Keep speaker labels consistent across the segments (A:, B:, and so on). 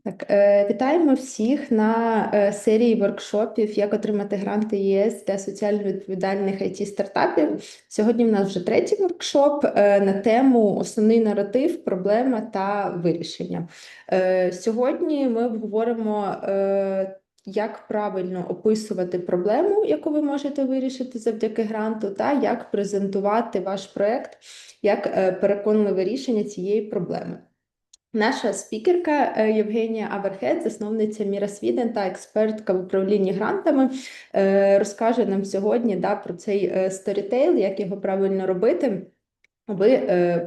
A: Так, вітаємо всіх на серії воркшопів «Як отримати гранти ЄС для соціально відповідальних IT-стартапів». Сьогодні в нас вже третій воркшоп на тему «Основний наратив, проблема та вирішення». Сьогодні ми обговоримо, як правильно описувати проблему, яку ви можете вирішити завдяки гранту, та як презентувати ваш проєкт як переконливе рішення цієї проблеми. Наша спікерка Євгенія Аверхед, засновниця MIRA SWEDEN та експертка в управлінні грантами, розкаже нам сьогодні про цей сторітейл, як його правильно робити, аби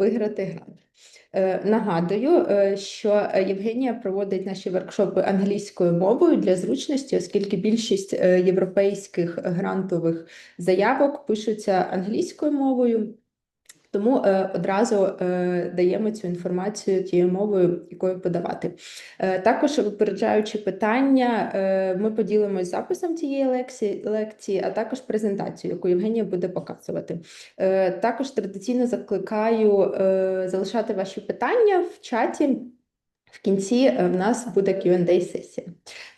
A: виграти грант. Нагадую, що Євгенія проводить наші воркшопи англійською мовою для зручності, оскільки більшість європейських грантових заявок пишуться англійською мовою. Тому одразу даємо цю інформацію тією мовою, якою подавати. Також, випереджаючи питання, ми поділимось записом цієї лекції, а також презентацією, яку Євгенія буде показувати. Також традиційно закликаю залишати ваші питання в чаті. В кінці в нас буде Q&A-сесія.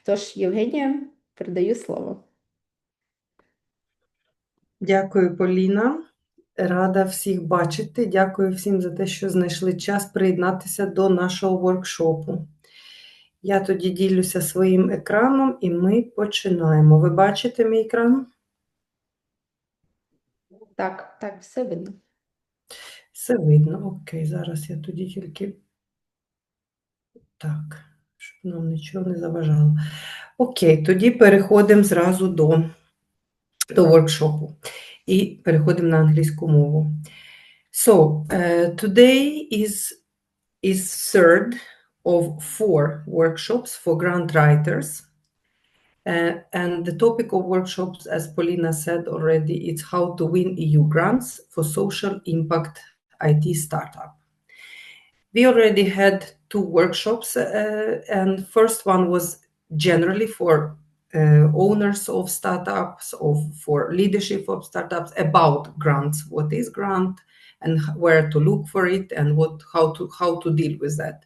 A: Тож, Євгенія, передаю слово.
B: Дякую, Поліна. Рада всіх бачити. Дякую всім за те, що знайшли час приєднатися до нашого воркшопу. Я тоді ділюся своїм екраном і ми починаємо. Ви бачите мій екран?
A: Так, все видно.
B: Все видно. Окей, зараз я тоді тільки... Так, щоб нам нічого не заважало. Окей, тоді переходимо зразу до воркшопу. І переходимо на англійську мову. So, today is third of 4 workshops for grant writers. And the topic of workshops, as Polina said already, is how to win EU grants for social impact IT startup. We already had 2 workshops, and first one was generally for owners of startups, for leadership of startups, about grants. What is grant and where to look for it, and how to deal with that.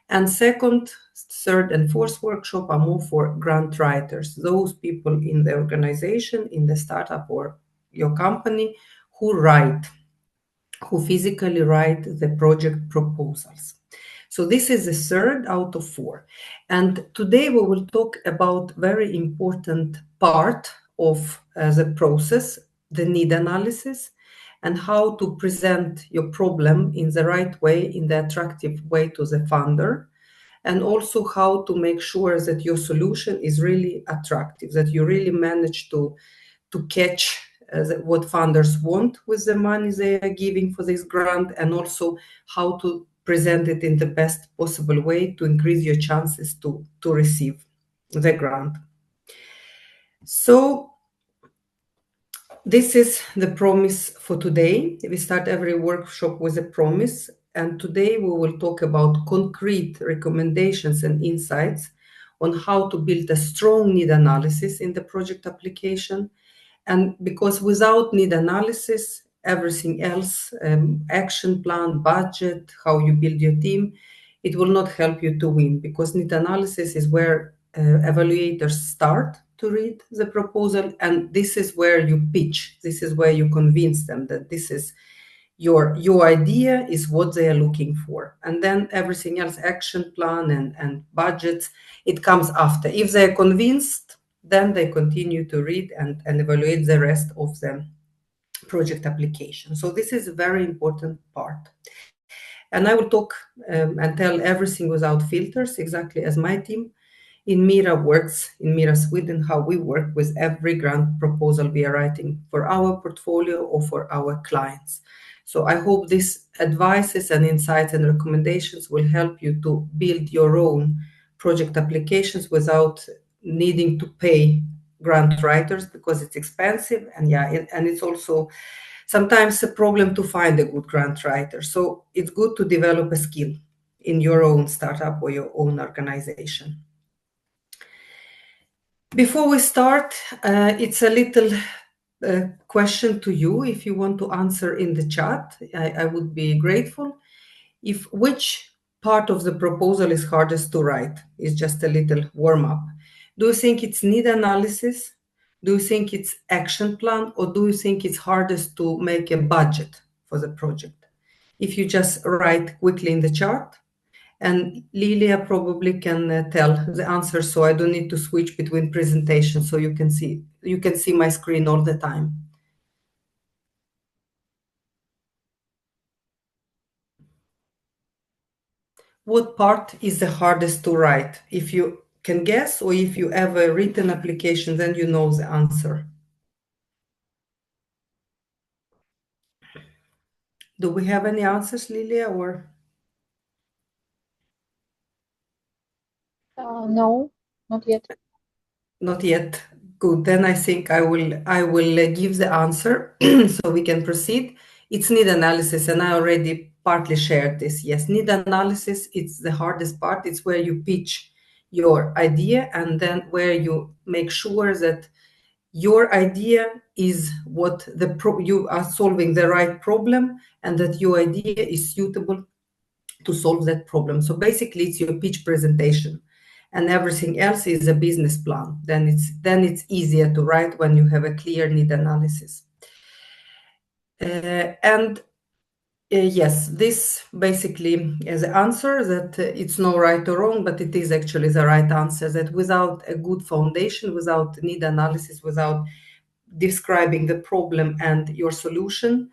B: And second, third and fourth workshop are more for grant writers, those people in the organization, in the startup or your company who physically write the project proposals. So this is the third out of 4. And today we will talk about very important part of the process, the need analysis, and how to present your problem in the right way, in the attractive way to the funder, and also how to make sure that your solution is really attractive, that you really manage to catch what funders want with the money they are giving for this grant, and also how to present it in the best possible way to increase your chances to receive the grant. So this is the promise for today. We start every workshop with a promise, and today we will talk about concrete recommendations and insights on how to build a strong need analysis in the project application. And because without need analysis, everything else, action plan, budget, how you build your team, it will not help you to win, because need analysis is where evaluators start to read the proposal, and this is where you pitch. This is where you convince them that this is your idea is what they are looking for. And then everything else, action plan and budgets, it comes after. If they are convinced, then they continue to read and evaluate the rest of the project application. So this is a very important part. And I will talk and tell everything without filters, exactly as my team in MIRA works, in MIRA Sweden, how we work with every grant proposal we are writing for our portfolio or for our clients. So I hope these advices and insights and recommendations will help you to build your own project applications without needing to pay grant writers, because it's expensive, and it's also sometimes a problem to find a good grant writer. So it's good to develop a skill in your own startup or your own organization. Before we start, it's a little question to you. If you want to answer in the chat, I would be grateful. Which part of the proposal is hardest to write? It's just a little warm-up. Do you think it's need analysis? Do you think it's action plan? Or do you think it's hardest to make a budget for the project? If you just write quickly in the chart, and Lilia probably can tell the answer, so I don't need to switch between presentations, so you can see my screen all the time. What part is the hardest to write? If you can guess, or if you have a written application, then you know the answer. Do we have any answers, Lilia, or?
C: No, not yet.
B: Not yet. Good. Then I think I will give the answer so we can proceed. It's need analysis, and I already partly shared this. Yes, need analysis, it's the hardest part. It's where you pitch your idea, and then where you make sure that your idea is what you are solving the right problem, and that your idea is suitable to solve that problem. So basically, it's your pitch presentation, and everything else is a business plan. Then it's easier to write when you have a clear need analysis. Yes, this basically is the answer, that it's no right or wrong, but it is actually the right answer, that without a good foundation, without need analysis, without describing the problem and your solution,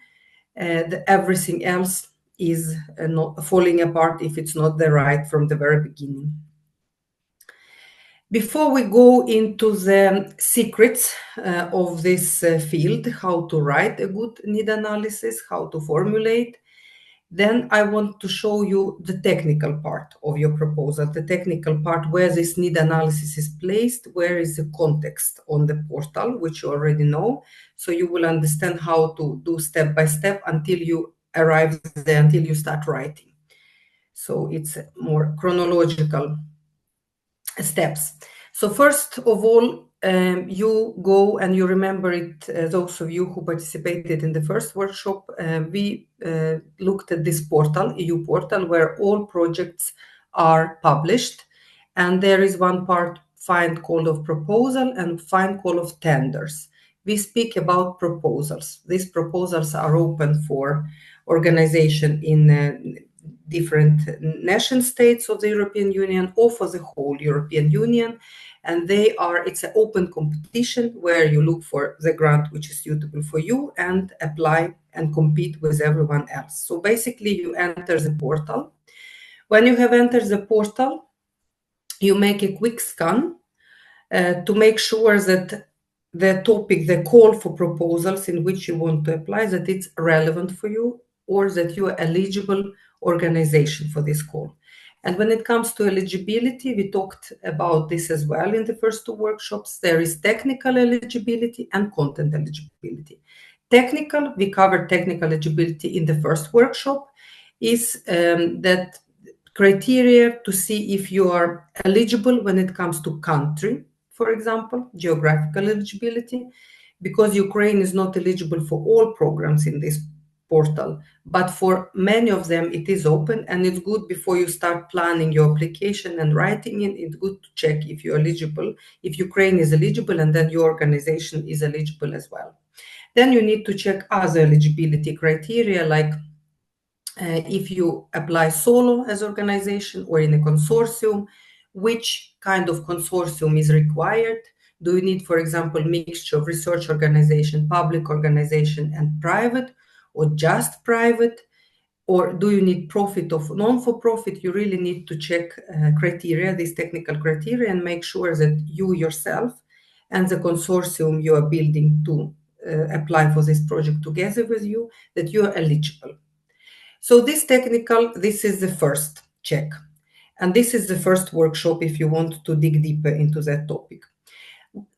B: everything else is not falling apart if it's not the right from the very beginning. Before we go into the secrets of this field, how to write a good need analysis, how to formulate, then I want to show you the technical part of your proposal, the technical part where this need analysis is placed, where is the context on the portal, which you already know. So you will understand how to do step by step until you arrive there, until you start writing. So it's more chronological steps. So first of all, you go and you remember it, those of you who participated in the first workshop, we looked at this portal, EU portal, where all projects are published. And there is one part, find call of proposal and find call of tenders. We speak about proposals. These proposals are open for organization in different nation states of the European Union or for the whole European Union. And it's an open competition where you look for the grant which is suitable for you and apply and compete with everyone else. So basically you enter the portal. When you have entered the portal, you make a quick scan to make sure that the topic, the call for proposals in which you want to apply, that it's relevant for you, or that you are eligible organization for this call. And when it comes to eligibility, we talked about this as well in the first two workshops. There is technical eligibility and content eligibility. Technical, we covered technical eligibility in the first workshop, is that criteria to see if you are eligible when it comes to country, for example, geographical eligibility, because Ukraine is not eligible for all programs in this portal, but for many of them it is open, and it's good before you start planning your application and writing it, it's good to check if you're eligible, if Ukraine is eligible, and then your organization is eligible as well. Then you need to check other eligibility criteria, like if you apply solo as organization or in a consortium, which kind of consortium is required. Do you need, for example, mixture of research organization, public organization, and private, or just private? Or do you need profit of non-for-profit? You really need to check criteria, these technical criteria, and make sure that you yourself and the consortium you are building to apply for this project together with you, that you are eligible. So this is the first check. And this is the first workshop if you want to dig deeper into that topic.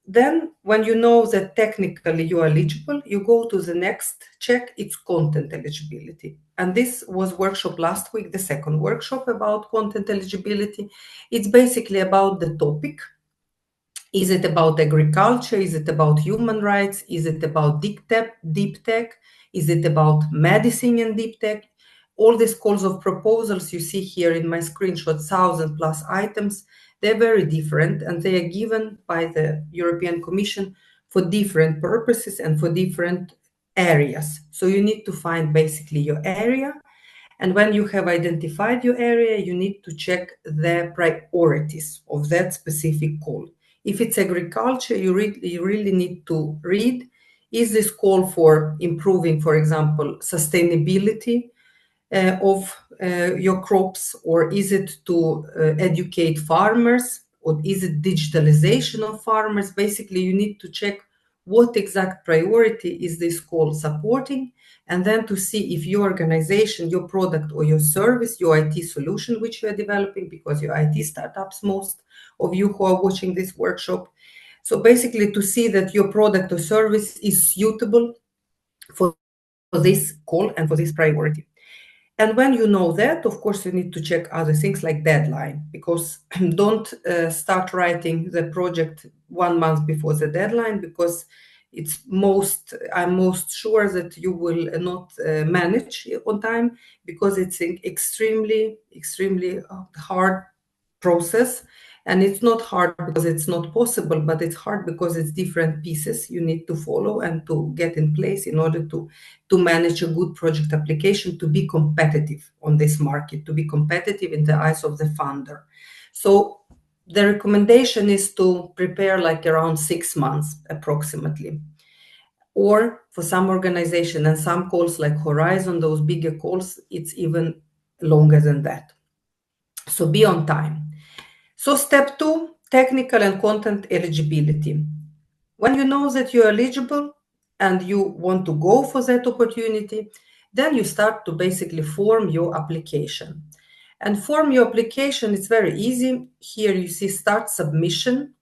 B: Then, when you know that technically you are eligible, you go to the next check, it's content eligibility. And this was workshop last week, the second workshop about content eligibility. It's basically about the topic. Is it about agriculture? Is it about human rights? Is it about deep tech? Is it about medicine and deep tech? all these calls of proposals you see here in my screenshot, 1,000+ items, they're very different, and they are given by the European Commission for different purposes and for different areas. So you need to find basically your area. And when you have identified your area, you need to check the priorities of that specific call. If it's agriculture, you really need to read, is this call for improving, for example, sustainability of your crops, or is it to educate farmers, or is it digitalization of farmers? Basically, you need to check what exact priority is this call supporting, and then to see if your organization, your product or your service, your IT solution which you are developing, because you're IT startups, most of you who are watching this workshop. So basically to see that your product or service is suitable for this call and for this priority. And when you know that, of course, you need to check other things like deadline, because don't start writing the project 1 month before the deadline, because I'm most sure that you will not manage on time, because it's an extremely hard process. And it's not hard because it's not possible, but it's hard because it's different pieces you need to follow and to get in place in order to manage a good project application, to be competitive on this market, to be competitive in the eyes of the funder. So the recommendation is to prepare like around 6 months approximately. Or for some organization and some calls like Horizon, those bigger calls, it's even longer than that. So be on time. So step 2, technical and content eligibility. When you know that you're eligible and you want to go for that opportunity, then you start to basically form your application. And form your application, it's very easy. Here you see start submission.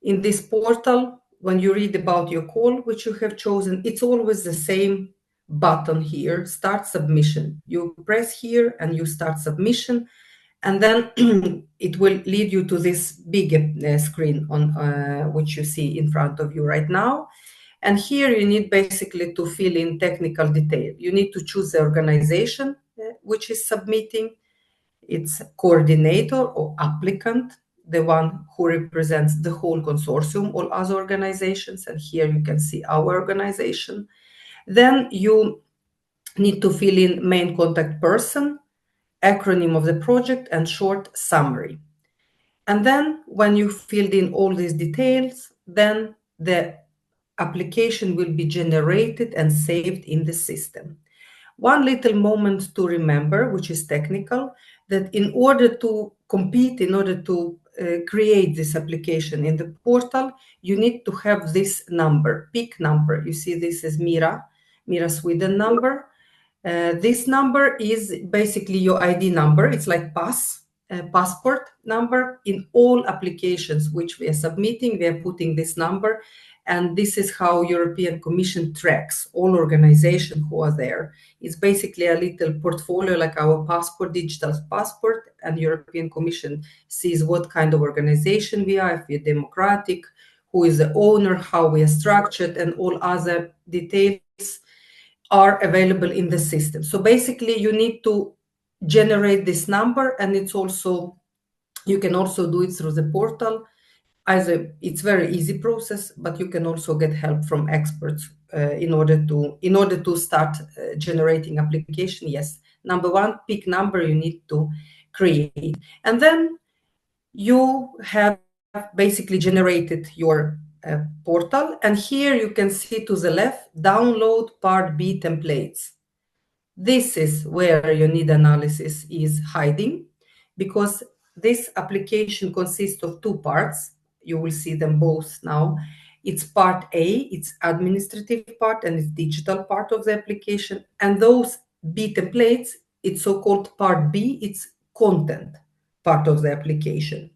B: In this portal, when you read about your call, which you have chosen, it's always the same button here, start submission. You press here and you start submission. And then it will lead you to this big screen on which you see in front of you right now. And here you need basically to fill in technical detail. You need to choose the organization which is submitting. It's coordinator or applicant, the one who represents the whole consortium, all other organizations. And here you can see our organization. Then you need to fill in main contact person, acronym of the project, and short summary. And then when you filled in all these details, then the application will be generated and saved in the system. One little moment to remember, which is technical, that in order to compete, in order to create this application in the portal, you need to have this number, PIC number. You see this is MIRA SWEDEN number. This number is basically your ID number. It's like passport number. In all applications which we are submitting, we are putting this number. And this is how European Commission tracks all organizations who are there. It's basically a little portfolio like our passport, digital passport, and European Commission sees what kind of organization we are, if we're democratic, who is the owner, how we are structured, and all other details are available in the system. So basically you need to generate this number, and you can also do it through the portal. It's very easy process, but you can also get help from experts in order to start generating application. Yes, number 1, PIC number you need to create. And then you have basically generated your portal, and here you can see to the left, download part B templates. This is where your need analysis is hiding, because this application consists of 2 parts. You will see them both now. It's part A, it's administrative part, and it's digital part of the application. And those B templates, it's so-called part B, it's content part of the application.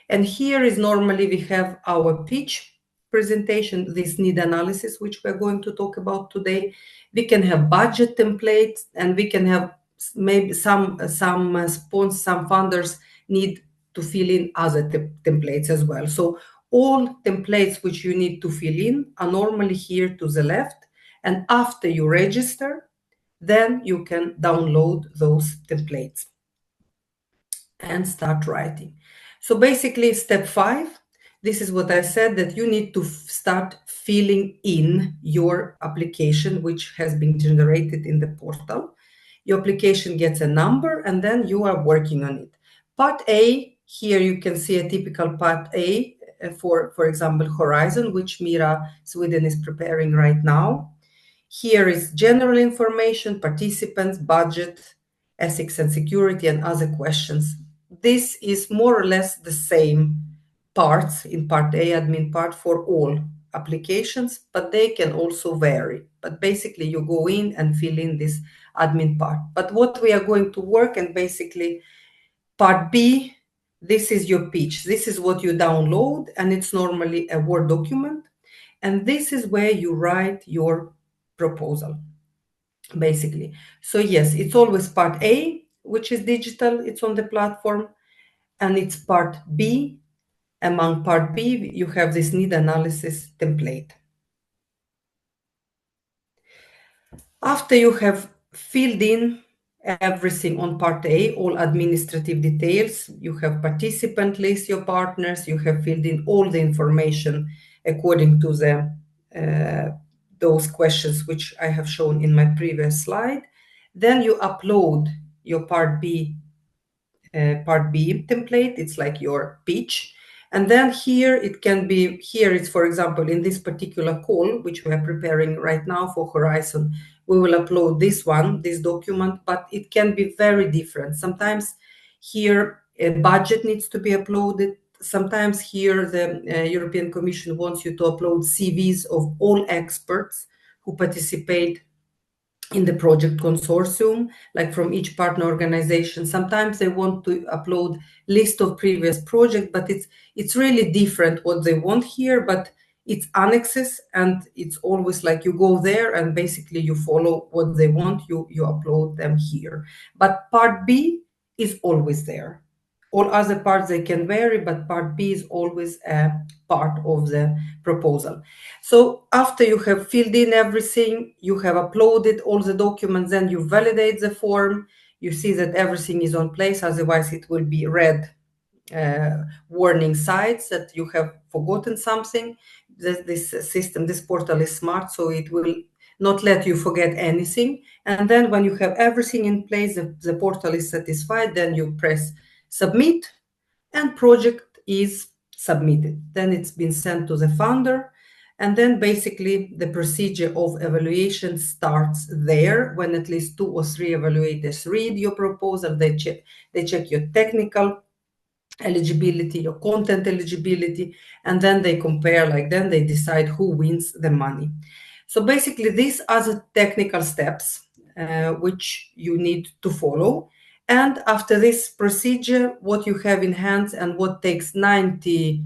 B: And here is normally we have our pitch presentation, this need analysis, which we're going to talk about today. We can have budget templates, and we can have maybe some funders need to fill in other templates as well. So all templates which you need to fill in are normally here to the left. And after you register, then you can download those templates and start writing. So basically, step 5, this is what I said, that you need to start filling in your application, which has been generated in the portal. Your application gets a number, and then you are working on it. Part A, here you can see a typical part A for example, Horizon, which MIRA Sweden is preparing right now. Here is general information, participants, budget, ethics and security, and other questions. This is more or less the same parts in part A, admin part, for all applications, but they can also vary. But basically you go in and fill in this admin part. But what we are going to work, and basically part B, this is your pitch. This is what you download, and it's normally a Word document. And this is where you write your proposal, basically. So yes, it's always part A, which is digital, it's on the platform, and it's part B. Among part B, you have this need analysis template. After you have filled in everything on part A, all administrative details, you have participant list, your partners, you have filled in all the information according to the those questions which I have shown in my previous slide. Then you upload your part B template. It's like your pitch. And then here it can be, here it's, for example, in this particular call, which we are preparing right now for Horizon, we will upload this one, this document, but it can be very different. Sometimes here a budget needs to be uploaded. Sometimes here the European Commission wants you to upload CVs of all experts who participate in the project consortium, like from each partner organization. Sometimes they want to upload list of previous projects, but it's really different what they want here, but it's annexes, and it's always like you go there and basically you follow what they want, you upload them here. But part B is always there. All other parts, they can vary, but part B is always a part of the proposal. So after you have filled in everything, you have uploaded all the documents, then you validate the form, you see that everything is on place, otherwise it will be red warning signs that you have forgotten something. This system, this portal is smart, so it will not let you forget anything. And then when you have everything in place, the portal is satisfied, then you press submit, and project is submitted. Then it's been sent to the funder, and then basically the procedure of evaluation starts there, when at least 2 or 3 evaluators read your proposal. They check your technical eligibility, your content eligibility, and then they compare, like then they decide who wins the money. So basically these are the technical steps which you need to follow. And after this procedure, what you have in hand and what takes 95%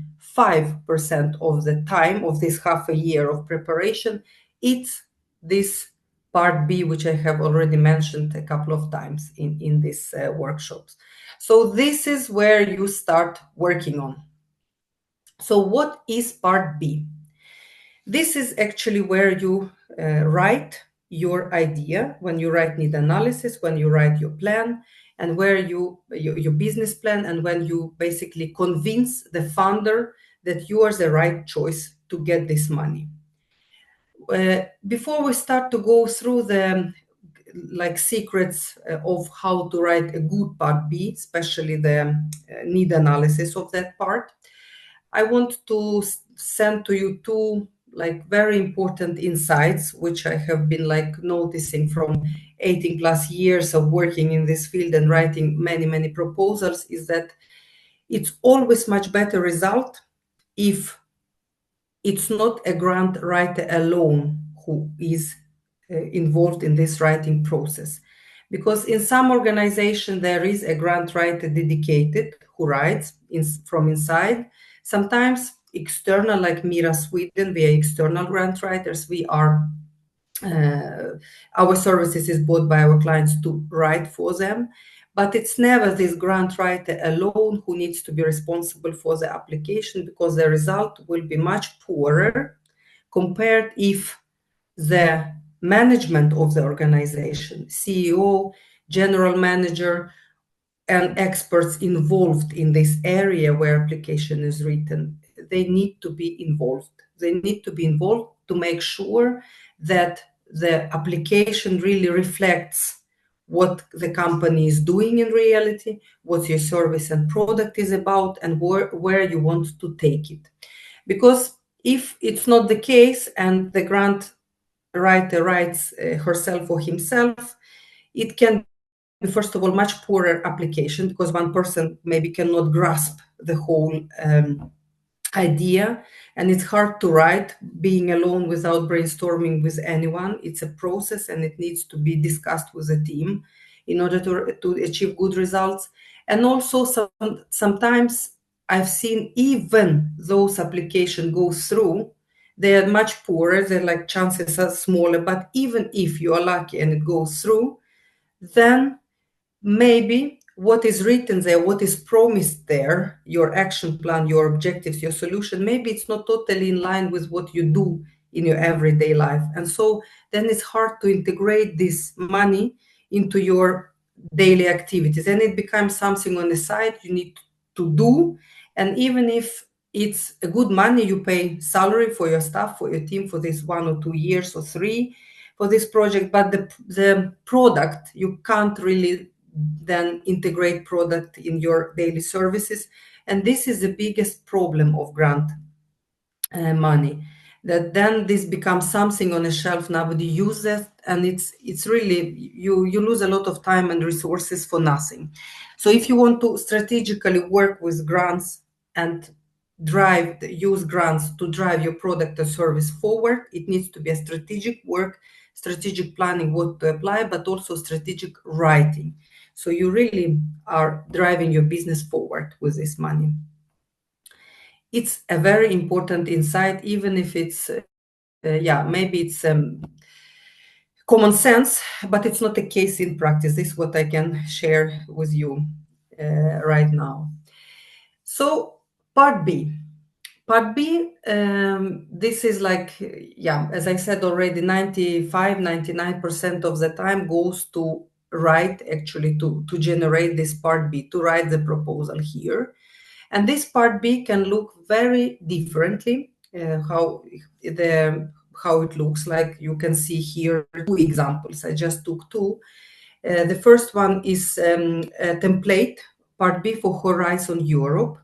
B: of the time of this half a year of preparation, it's this part B, which I have already mentioned a couple of times in these workshops. So this is where you start working on. So what is part B? This is actually where you write your idea, when you write need analysis, when you write your plan, and where your business plan, and when you basically convince the funder that you are the right choice to get this money. Before we start to go through the secrets of how to write a good part B, especially the need analysis of that part, I want to send to you 2 very important insights, which I have been noticing from 18 plus years of working in this field and writing many proposals, is that it's always much better result if it's not a grant writer alone who is involved in this writing process. Because in some organization there is a grant writer dedicated who writes from inside. Sometimes external, like MIRA Sweden, we are external grant writers. We are our services is bought by our clients to write for them, but it's never this grant writer alone who needs to be responsible for the application, because the result will be much poorer compared if the management of the organization, CEO, general manager, and experts involved in this area where application is written. They need to be involved. They need to be involved to make sure that the application really reflects what the company is doing in reality, what your service and product is about, and where you want to take it. Because if it's not the case and the grant writer writes herself or himself, it can be, first of all, much poorer application, because one person maybe cannot grasp the whole idea, and it's hard to write being alone without brainstorming with anyone. It's a process and it needs to be discussed with a team in order to achieve good results. And also sometimes I've seen even those applications go through, they are much poorer, they're like chances are smaller, but even if you are lucky and it goes through, then maybe what is written there, what is promised there, your action plan, your objectives, your solution, maybe it's not totally in line with what you do in your everyday life. And so then it's hard to integrate this money into your daily activities. And it becomes something on the side you need to do. And even if it's a good money, you pay salary for your staff, for your team for this 1 or 2 years or 3 for this project, but the product, you can't really then integrate product in your daily services. And this is the biggest problem of grant money, that then this becomes something on a shelf, nobody uses, and it's really, you lose a lot of time and resources for nothing. So if you want to strategically work with grants and use grants to drive your product or service forward, it needs to be a strategic work, strategic planning, what to apply, but also strategic writing. So you really are driving your business forward with this money. It's a very important insight, even if it's, maybe it's common sense, but it's not the case in practice. This is what I can share with you right now. So part B. Part B, this is like, as I said already, 99% of the time goes to write, actually to generate this part B, to write the proposal here. And this part B can look very differently, how it looks like. You can see here 2 examples. I just took 2. The first one is a template, part B for Horizon Europe.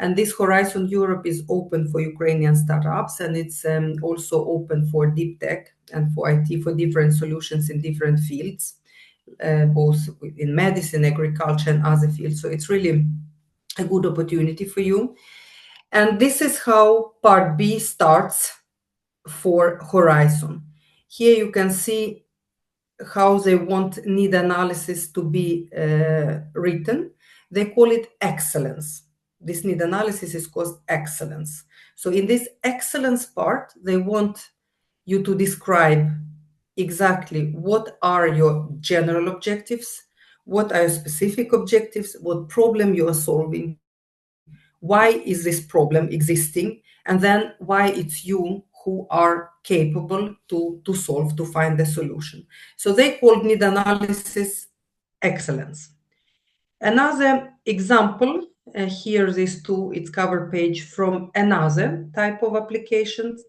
B: And this Horizon Europe is open for Ukrainian startups, and it's also open for deep tech and for IT, for different solutions in different fields, both in medicine, agriculture, and other fields. So it's really a good opportunity for you. And this is how part B starts for Horizon. Here you can see how they want need analysis to be written. They call it excellence. This need analysis is called excellence. So in this excellence part, they want you to describe exactly what are your general objectives, what are your specific objectives, what problem you are solving, why is this problem existing, and then why it's you who are capable to solve, to find the solution. So they call need analysis excellence. Another example, here these 2, it's cover page from another type of applications.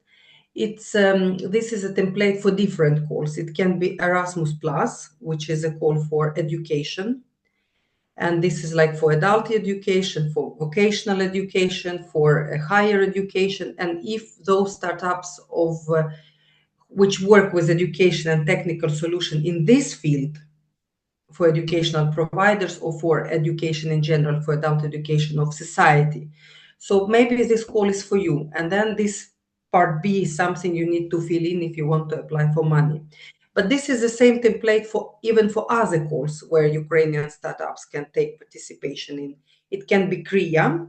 B: It's this is a template for different calls. It can be Erasmus Plus, which is a call for education. And this is like for adult education, for vocational education, for higher education. And if those startups which work with education and technical solution in this field, for educational providers or for education in general, for adult education of society. So maybe this call is for you. And then this part B is something you need to fill in if you want to apply for money. But this is the same template even for other calls where Ukrainian startups can take participation in. It can be CREA,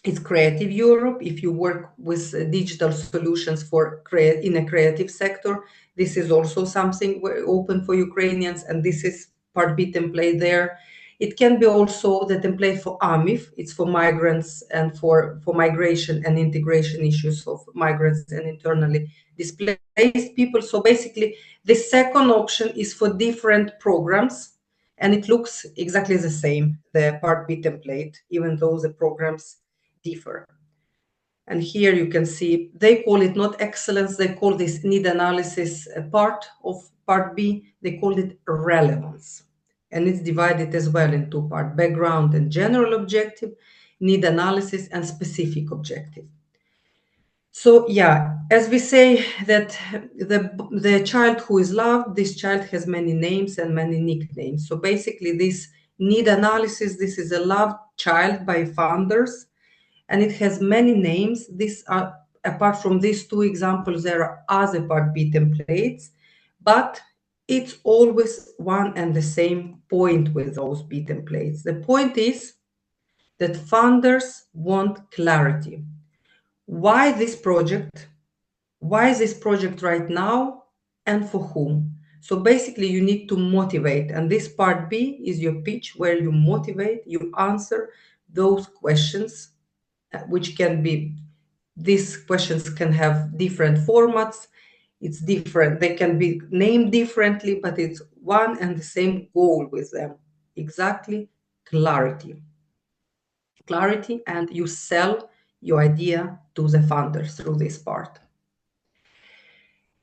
B: it's Creative Europe. If you work with digital solutions in a creative sector, this is also something open for Ukrainians, and this is part B template there. It can be also the template for AMIF. It's for migrants and for migration and integration issues of migrants and internally displaced people. So basically, the second option is for different programs, and it looks exactly the same, the Part B template, even though the programs differ. And here you can see they call it not excellence, they call this need analysis part of Part B, they call it relevance. And it's divided as well in two parts, background and general objective, need analysis and specific objective. So yeah, as we say that the child who is loved, this child has many names and many nicknames. So basically this need analysis, this is a loved child by founders, and it has many names. These are, apart from these two examples, there are other Part B templates, but it's always one and the same point with those B templates. The point is that founders want clarity. Why this project? Why is this project right now, and for whom? So basically you need to motivate, and this Part B is your pitch where you motivate, you answer those questions, which can be, these questions can have different formats. It's different, they can be named differently, but it's one and the same goal with them. Exactly, clarity. Clarity, and you sell your idea to the founders through this part.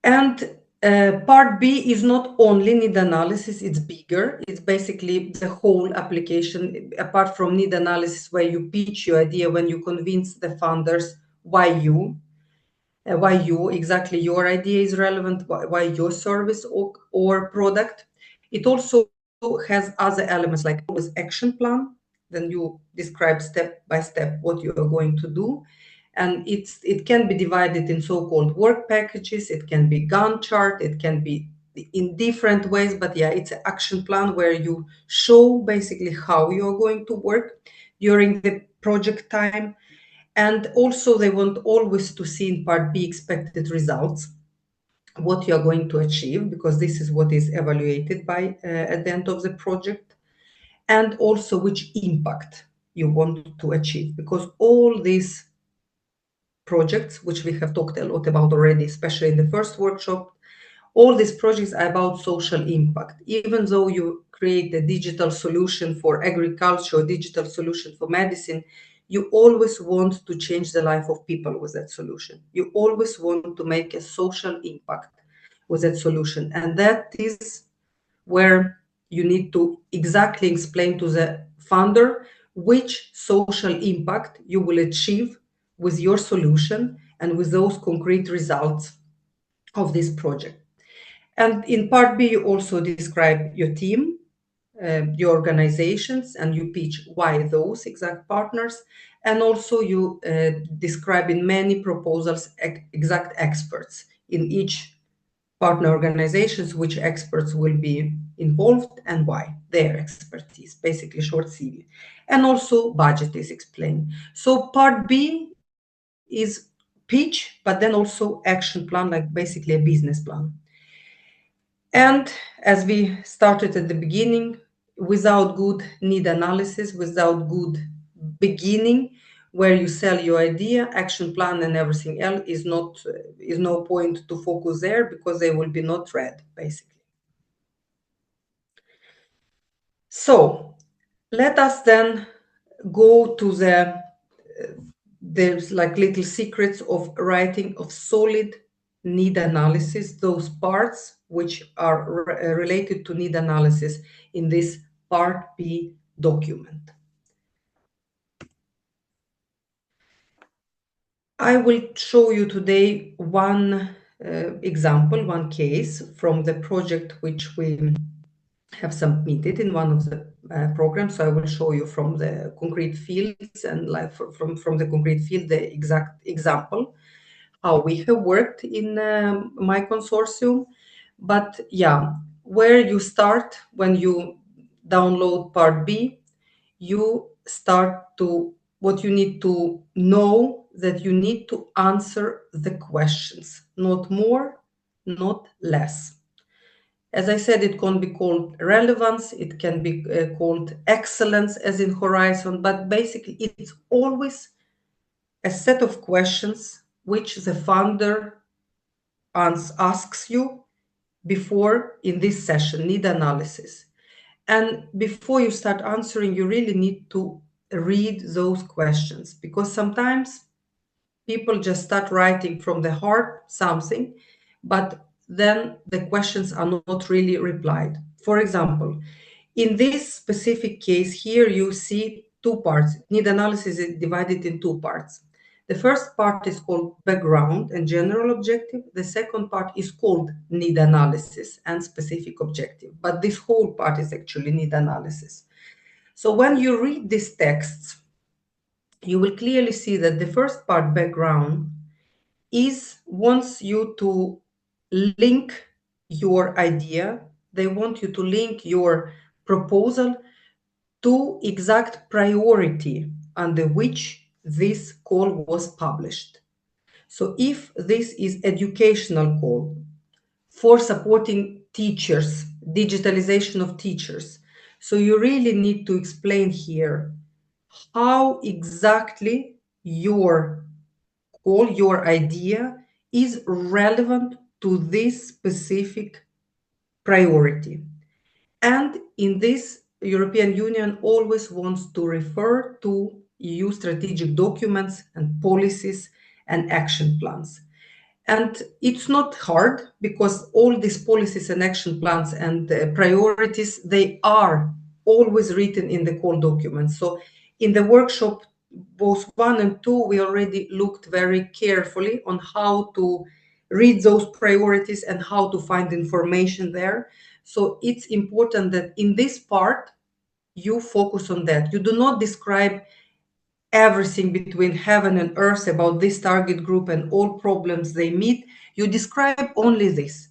B: And Part B is not only need analysis, it's bigger. It's basically the whole application, apart from need analysis, where you pitch your idea, when you convince the founders why you, exactly your idea is relevant, why your service or product. It also has other elements like always action plan. Then you describe step by step what you are going to do. And it can be divided in so-called work packages. It can be Gantt chart. It can be in different ways. But yeah, it's an action plan where you show basically how you're going to work during the project time. And also they want always to see in Part B expected results, what you're going to achieve, because this is what is evaluated by at the end of the project. And also which impact you want to achieve, because all these projects, which we have talked a lot about already, especially in the first workshop, all these projects are about social impact. Even though you create a digital solution for agriculture, digital solution for medicine, you always want to change the life of people with that solution. You always want to make a social impact with that solution. And that is where you need to exactly explain to the founder which social impact you will achieve with your solution and with those concrete results of this project. And in Part B, you also describe your team, your organizations, and you pitch why those exact partners. And also you describe in many proposals exact experts in each partner organizations, which experts will be involved and why, their expertise, basically short CV. And also budget is explained. So Part B is pitch, but then also action plan, like basically a business plan. And as we started at the beginning, without good need analysis, without good beginning, where you sell your idea, action plan and everything else is no point to focus there, because they will be not read, basically. So let us then go to there's like little secrets of writing of solid need analysis, those parts which are related to need analysis in this Part B document. I will show you today one example, one case from the project which we have submitted in one of the programs. So I will show you from the concrete fields and like from the concrete field the exact example how we have worked in my consortium. But yeah, where you start when you download Part B, you start to, what you need to know, that you need to answer the questions, not more, not less. As I said, it can be called relevance, it can be called excellence as in horizon, but basically it's always a set of questions which the founder asks you before in this session, need analysis. And before you start answering, you really need to read those questions, because sometimes people just start writing from the heart something, but then the questions are not really replied. For example, in this specific case here, you see two parts. Need analysis is divided in two parts. The first part is called background and general objective. The second part is called need analysis and specific objective. But this whole part is actually need analysis. So when you read these texts, you will clearly see that the first part, background, wants you to link your idea. They want you to link your proposal to exact priority under which this call was published. So if this is educational call for supporting teachers, digitalization of teachers, so you really need to explain here how exactly your call, your idea is relevant to this specific priority. And in this, European Union always wants to refer to EU strategic documents and policies and action plans. And it's not hard, because all these policies and action plans and priorities, they are always written in the call documents. So in the workshop, both 1 and 2, we already looked very carefully on how to read those priorities and how to find information there. So it's important that in this part, you focus on that. You do not describe everything between heaven and earth about this target group and all problems they meet. You describe only this.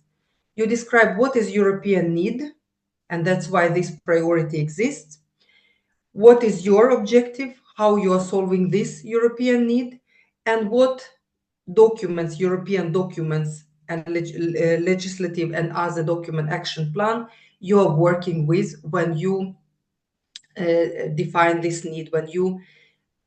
B: You describe what is European need, and that's why this priority exists. What is your objective, how you are solving this European need, and what documents, European documents and legislative and other document action plan you are working with when you define this need, when you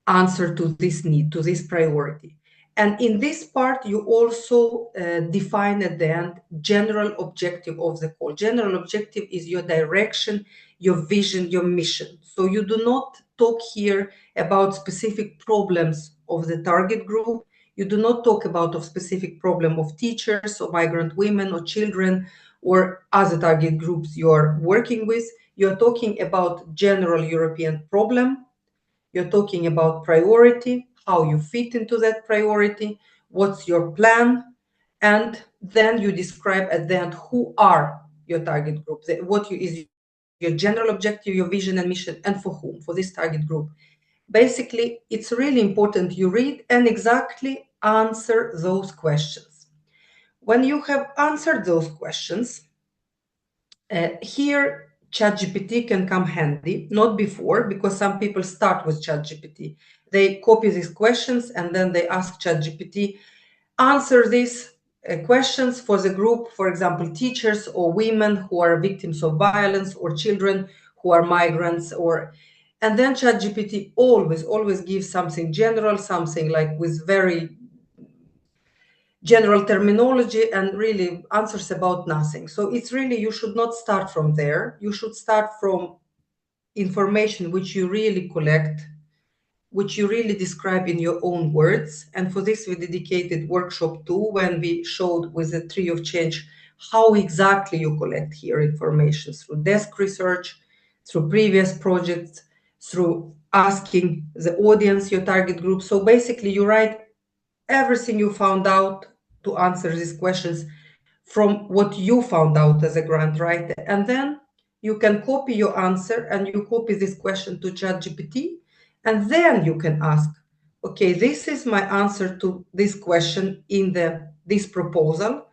B: answer to this need, to this priority. And in this part, you also define at the end general objective of the call. General objective is your direction, your vision, your mission. So you do not talk here about specific problems of the target group. You do not talk about a specific problem of teachers or migrant women or children or other target groups you are working with. You're talking about general European problem. You're talking about priority, how you fit into that priority, what's your plan, and then you describe at the end who are your target group, what is your general objective, your vision and mission, and for whom, for this target group. Basically, it's really important you read and exactly answer those questions. When you have answered those questions, here ChatGPT can come handy, not before, because some people start with ChatGPT. They copy these questions and then they ask ChatGPT, answer these questions for the group, for example, teachers or women who are victims of violence or children who are migrants, and then ChatGPT always gives something general, something like with very general terminology, and really answers about nothing. So it's really, you should not start from there. You should start from information which you really collect, which you really describe in your own words. And for this, we dedicated workshop 2, when we showed with the tree of change how exactly you collect here information through desk research, through previous projects, through asking the audience, your target group. So basically, you write everything you found out to answer these questions from what you found out as a grant writer. And then you can copy your answer and you copy this question to ChatGPT. And then you can ask, okay, this is my answer to this question in this proposal.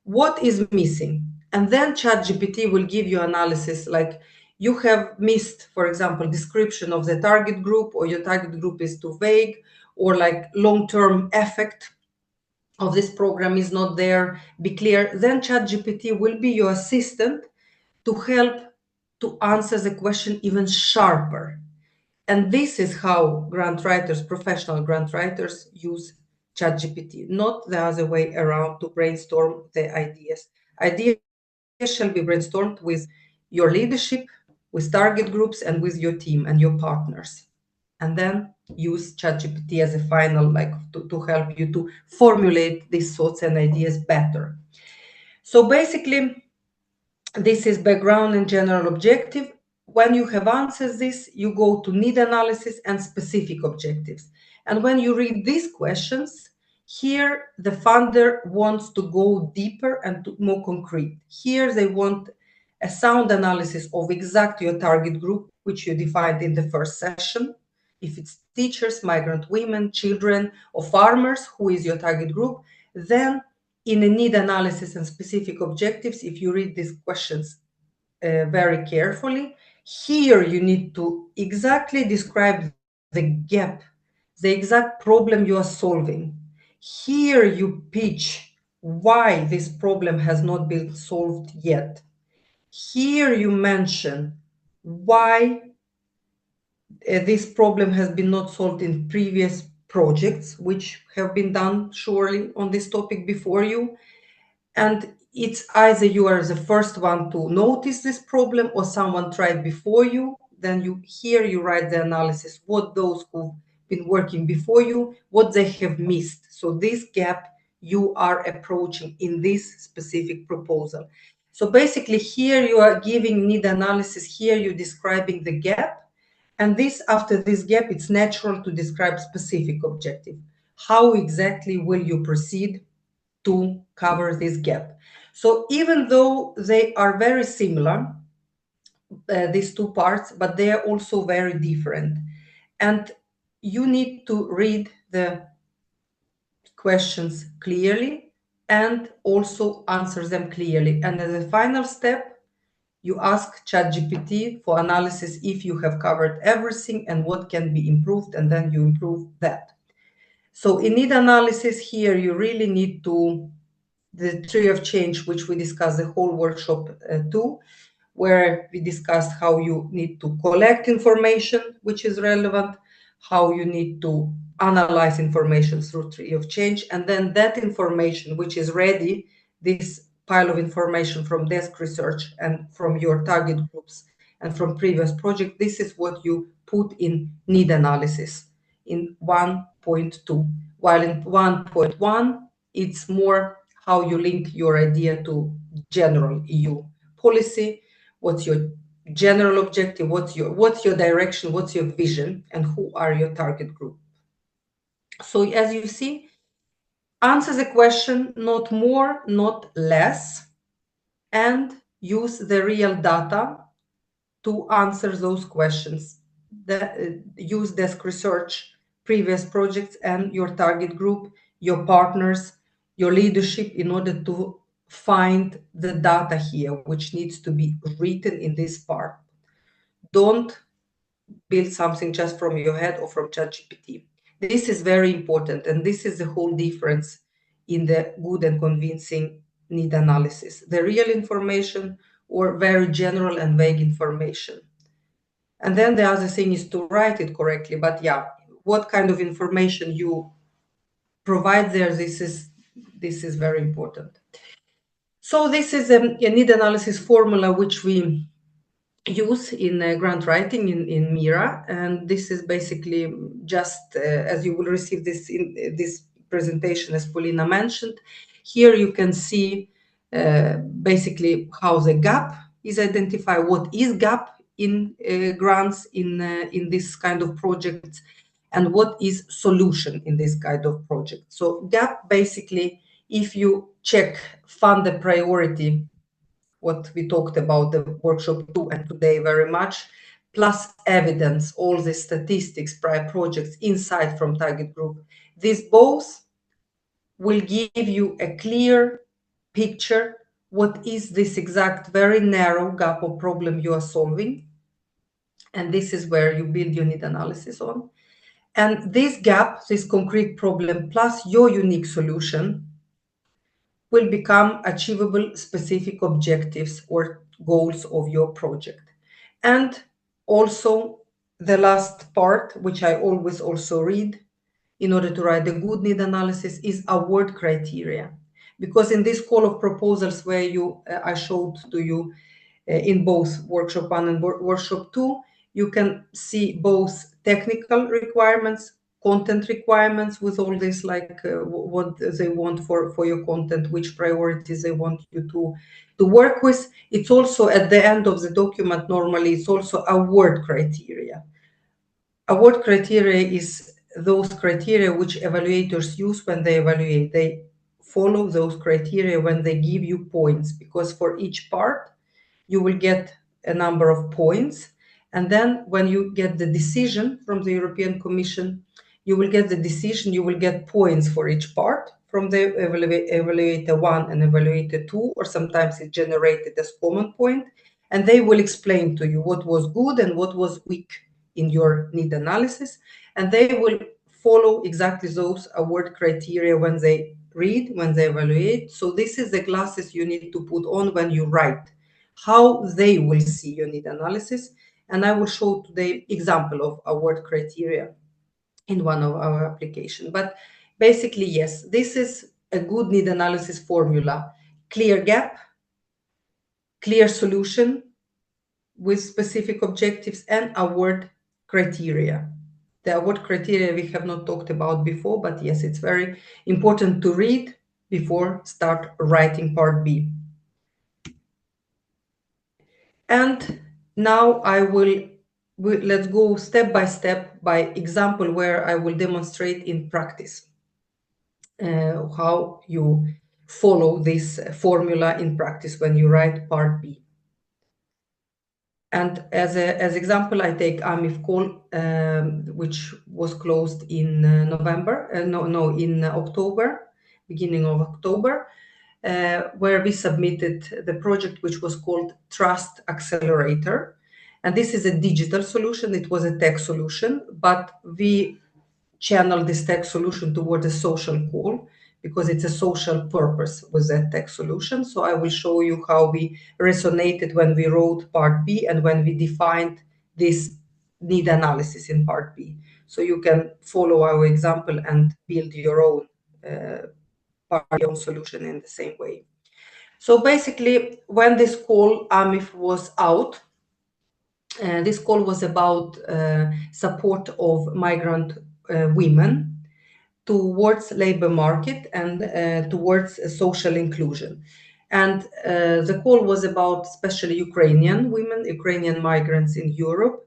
B: What is missing? And then ChatGPT will give you analysis like, you have missed, for example, description of the target group, or your target group is too vague, or like long-term effect of this program is not there, be clear, then ChatGPT will be your assistant to help to answer the question even sharper. And this is how grant writers, professional grant writers, use ChatGPT, not the other way around to brainstorm the ideas. Ideas shall be brainstormed with your leadership, with target groups, and with your team and your partners. And then use ChatGPT as a final, to help you to formulate these thoughts and ideas better. So basically, this is background and general objective. When you have answered this, you go to need analysis and specific objectives. And when you read these questions, here the funder wants to go deeper and more concrete. Here they want a sound analysis of exactly your target group, which you defined in the first session. If it's teachers, migrant women, children, or farmers, who is your target group, then in a need analysis and specific objectives, if you read these questions very carefully, here you need to exactly describe the gap, the exact problem you are solving. Here you pitch why this problem has not been solved yet. Here you mention why this problem has been not solved in previous projects, which have been done surely on this topic before you. And it's either you are the first one to notice this problem or someone tried before you. Then you write the analysis, what those who've been working before you, what they have missed. So this gap you are approaching in this specific proposal. So basically here you are giving need analysis, here you're describing the gap. And this, after this gap, it's natural to describe specific objective. How exactly will you proceed to cover this gap? So even though they are very similar, these two parts, but they are also very different. And you need to read the questions clearly and also answer them clearly. And as a final step, you ask ChatGPT for analysis if you have covered everything and what can be improved, and then you improve that. So in need analysis here, you really need to, the tree of change, which we discussed the whole workshop too, where we discussed how you need to collect information which is relevant, how you need to analyze information through tree of change, and then that information which is ready, this pile of information from desk research and from your target groups and from previous project, this is what you put in need analysis in 1.2. While in 1.1, it's more how you link your idea to general EU policy, what's your general objective, what's your direction, what's your vision, and who are your target group. So as you see, answer the question, not more, not less, and use the real data to answer those questions. Use desk research, previous projects, and your target group, your partners, your leadership, in order to find the data here, which needs to be written in this part. Don't build something just from your head or from ChatGPT. This is very important, and this is the whole difference in the good and convincing need analysis. The real information or very general and vague information. And then the other thing is to write it correctly. But yeah, what kind of information you provide there, this is very important. So this is a need analysis formula which we use in grant writing in MIRA, and this is basically just as you will receive this in this presentation, as Paulina mentioned. Here you can see basically how the gap is identified, what is gap in grants in this kind of projects, and what is solution in this kind of project. So gap, basically, if you check fund the priority, what we talked about the workshop 2 and today very much, plus evidence, all the statistics, prior projects, insight from target group, these both will give you a clear picture what is this exact very narrow gap or problem you are solving. And this is where you build your need analysis on. And this gap, this concrete problem, plus your unique solution, will become achievable specific objectives or goals of your project. And also the last part, which I always also read in order to write a good need analysis, is award criteria. Because in this call of proposals where I showed to you in both workshop 1 and workshop 2, you can see both technical requirements, content requirements with all this, like what they want for your content, which priorities they want you to work with. It's also at the end of the document, normally it's also award criteria. Award criteria is those criteria which evaluators use when they evaluate. They follow those criteria when they give you points, because for each part you will get a number of points. And then when you get the decision from the European Commission, you will get the decision, you will get points for each part from the evaluator 1 and evaluator 2, or sometimes it's generated as common point. And they will explain to you what was good and what was weak in your need analysis. And they will follow exactly those award criteria when they read, when they evaluate. So this is the glasses you need to put on when you write, how they will see your need analysis. And I will show today example of award criteria in one of our applications. But basically, yes, this is a good need analysis formula. Clear gap, clear solution with specific objectives, and award criteria. The award criteria we have not talked about before, but yes, it's very important to read before start writing part B. And now let's go step by step by example where I will demonstrate in practice how you follow this formula in practice when you write part B. And as example, I take AMIF call, which was closed in in October, beginning of October, where we submitted the project, which was called Trust Accelerator. And this is a digital solution. It was a tech solution, but we channeled this tech solution toward a social call because it's a social purpose with that tech solution. So I will show you how we resonated when we wrote part B and when we defined this need analysis in part B. So you can follow our example and build your own solution in the same way. So basically, when this call AMIF was out, this call was about support of migrant women towards labor market and towards social inclusion. And the call was about especially Ukrainian women, Ukrainian migrants in Europe,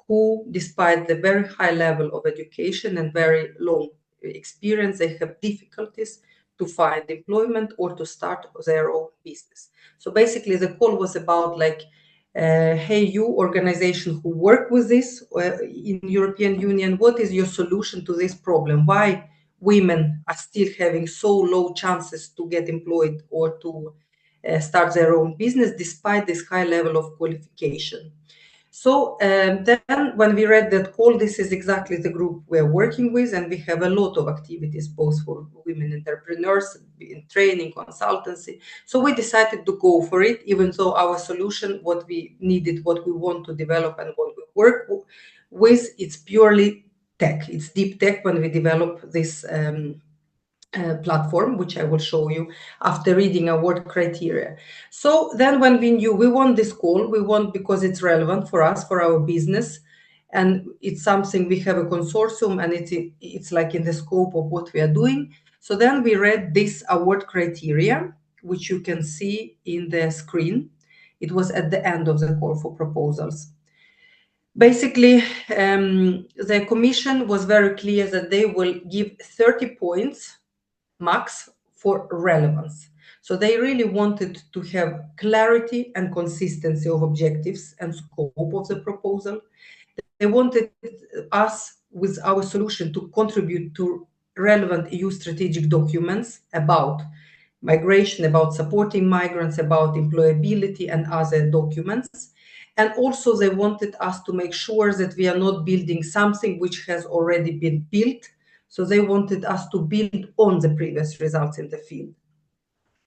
B: who, despite the very high level of education and very long experience, they have difficulties to find employment or to start their own business. So basically the call was about like, hey, you organization who work with this in European Union, what is your solution to this problem? Why women are still having so low chances to get employed or to start their own business despite this high level of qualification? So then when we read that call, this is exactly the group we're working with, and we have a lot of activities, both for women entrepreneurs, in training, consultancy. So we decided to go for it, even though our solution, what we needed, what we want to develop and what we work with, it's purely tech. It's deep tech when we develop this platform, which I will show you after reading award criteria. So then when we knew we want this call, we want because it's relevant for us, for our business, and it's something we have a consortium and it's like in the scope of what we are doing. So then we read this award criteria, which you can see in the screen. It was at the end of the call for proposals. Basically, the commission was very clear that they will give 30 points max for relevance. So they really wanted to have clarity and consistency of objectives and scope of the proposal. They wanted us with our solution to contribute to relevant EU strategic documents about migration, about supporting migrants, about employability and other documents. And also they wanted us to make sure that we are not building something which has already been built. So they wanted us to build on the previous results in the field.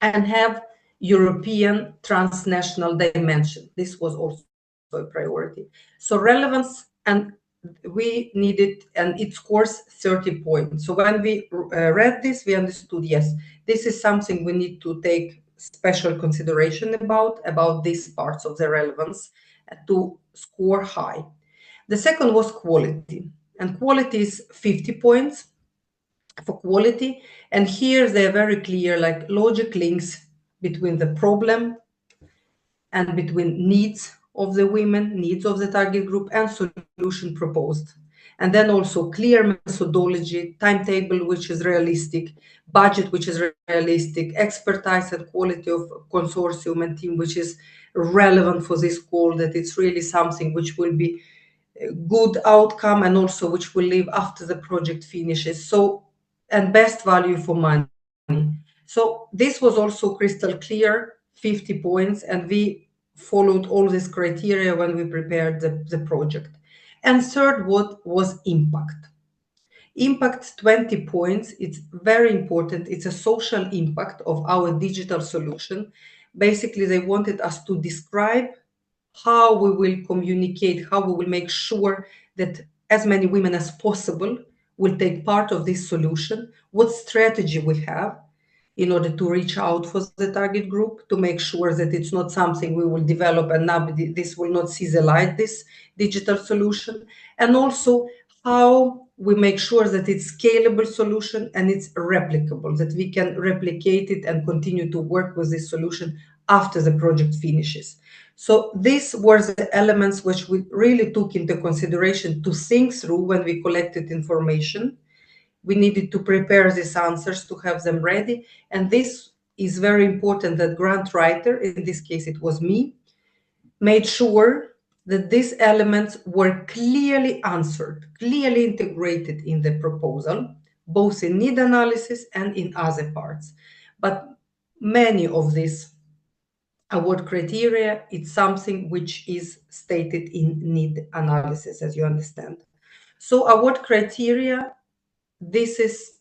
B: and have European transnational dimension. This was also a priority. So relevance, and we needed, and it scores 30 points. So when we read this, we understood, yes, this is something we need to take special consideration about these parts of the relevance to score high. The second was quality, and quality is 50 points for quality. And here they're very clear, like logic links between the problem and between needs of the women, needs of the target group, and solution proposed. And then also clear methodology, timetable which is realistic, budget which is realistic, expertise and quality of consortium and team which is relevant for this call, that it's really something which will be a good outcome and also which will live after the project finishes. So, and best value for money. So this was also crystal clear, 50 points, and we followed all these criteria when we prepared the project. And third, what was impact? Impact, 20 points. It's very important. It's a social impact of our digital solution. Basically, they wanted us to describe how we will communicate, how we will make sure that as many women as possible will take part of this solution, what strategy we have in order to reach out for the target group, to make sure that it's not something we will develop and now this will not see the light, this digital solution, and also how we make sure that it's scalable solution and it's replicable, that we can replicate it and continue to work with this solution after the project finishes. So these were the elements which we really took into consideration to think through when we collected information. We needed to prepare these answers to have them ready. And this is very important that grant writer, in this case it was me, made sure that these elements were clearly answered, clearly integrated in the proposal, both in need analysis and in other parts. But many of these award criteria, it's something which is stated in need analysis, as you understand. So award criteria, this is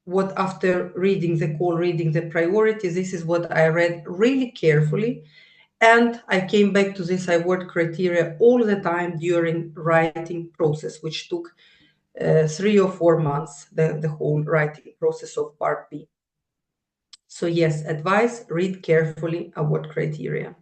B: what, after reading the call, reading the priorities, this is what I read really carefully. And I came back to this award criteria all the time during writing process, which took 3 or 4 months, the whole writing process of part B. So yes, advice, read carefully award criteria.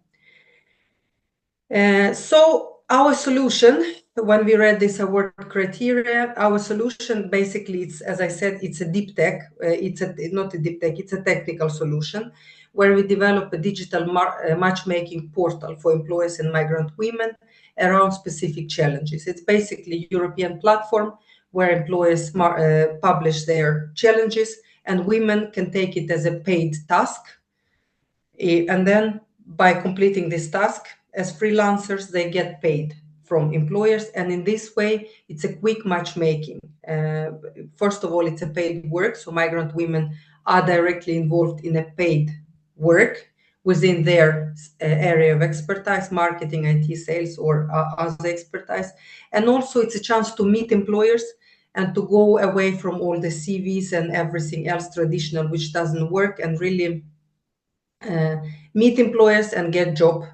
B: So our solution, when we read this award criteria, our solution basically, it's, as I said, it's a deep tech. It's not a deep tech, it's a technical solution where we develop a digital matchmaking portal for employers and migrant women around specific challenges. It's basically a European platform where employers publish their challenges and women can take it as a paid task. And then by completing this task as freelancers, they get paid from employers. And in this way, it's a quick matchmaking. First of all, it's a paid work. So migrant women are directly involved in a paid work within their area of expertise, marketing, IT, sales, or other expertise. And also it's a chance to meet employers and to go away from all the CVs and everything else traditional, which doesn't work, and really meet employers and get job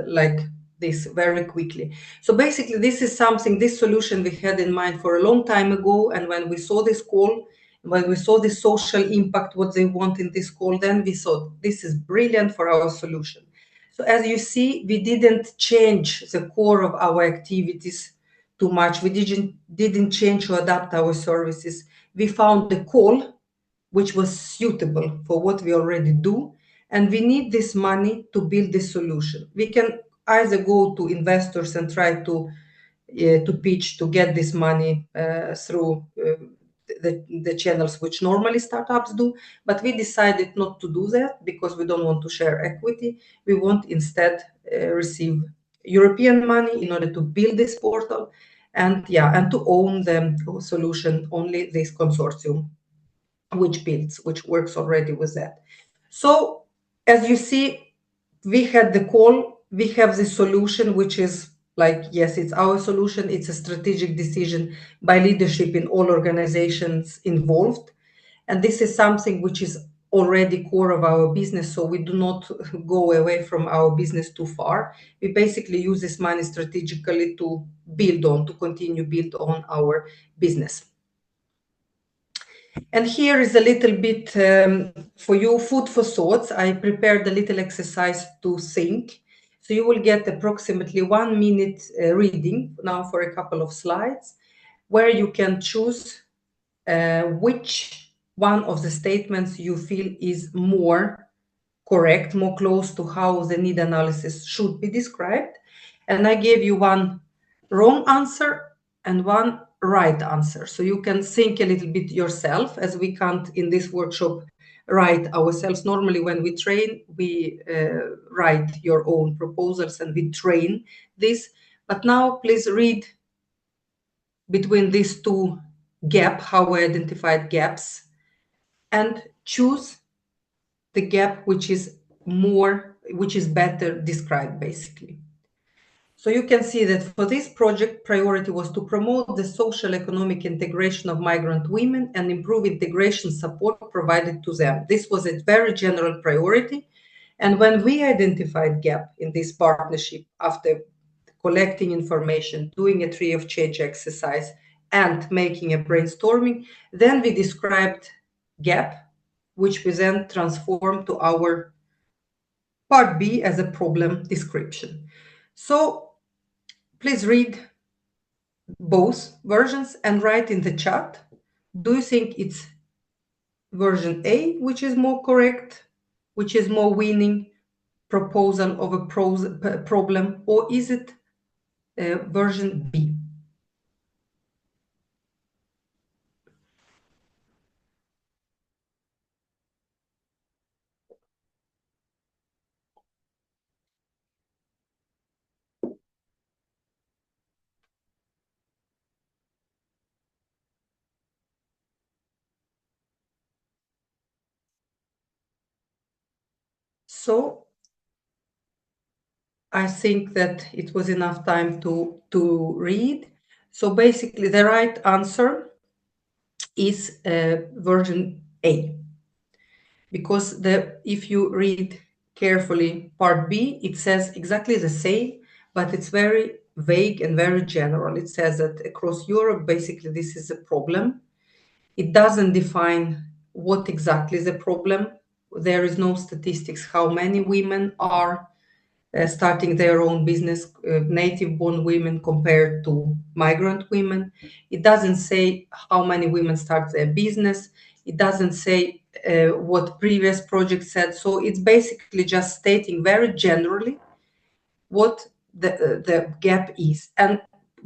B: like this very quickly. So basically, this is something, this solution we had in mind for a long time ago. And when we saw this call, when we saw the social impact, what they want in this call, then we thought this is brilliant for our solution. So as you see, we didn't change the core of our activities too much. We didn't change or adapt our services. We found the call which was suitable for what we already do. And we need this money to build this solution. We can either go to investors and try to pitch to get this money through the channels which normally startups do, but we decided not to do that because we don't want to share equity. We want instead receive European money in order to build this portal and to own the solution, only this consortium which works already with that. So as you see, we had the call, we have the solution, which is like, yes, it's our solution. It's a strategic decision by leadership in all organizations involved. And this is something which is already core of our business, so we do not go away from our business too far. We basically use this money strategically to continue build on our business. And here is a little bit for you, food for thoughts. I prepared a little exercise to think. So you will get approximately 1 minute reading now for a couple of slides, where you can choose which one of the statements you feel is more correct, more close to how the need analysis should be described. And I gave you one wrong answer and one right answer. So you can think a little bit yourself, as we can't in this workshop write ourselves. Normally when we train, we write your own proposals and we train this. But now please read between these two gaps, how we identified gaps, and choose the gap which is better described, basically. So you can see that for this project, priority was to promote the social economic integration of migrant women and improve integration support provided to them. This was a very general priority. And when we identified gap in this partnership, after collecting information, doing a tree of change exercise, and making a brainstorming, then we described gap, which we then transformed to our part B as a problem description. So please read both versions and write in the chat. Do you think it's version A, which is more correct, which is more winning proposal of a problem, or is it version B? So I think that it was enough time to read. So basically the right answer is version A, because if you read carefully part B, it says exactly the same, but it's very vague and very general. It says that across Europe, basically this is a problem. It doesn't define what exactly is the problem. There is no statistics how many women are starting their own business, native-born women compared to migrant women. It doesn't say how many women start their business. It doesn't say what previous projects said. So it's basically just stating very generally what the gap is. And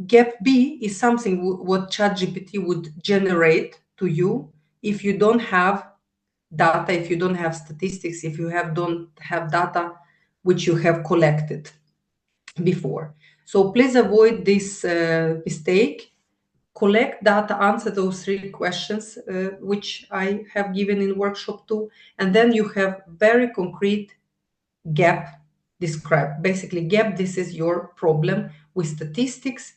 B: gap B is something what ChatGPT would generate to you if you don't have data, if you don't have statistics, if you don't have data which you have collected before. So please avoid this mistake. Collect data, answer those 3 questions which I have given in workshop 2, and then you have very concrete gap described. Basically, gap, this is your problem with statistics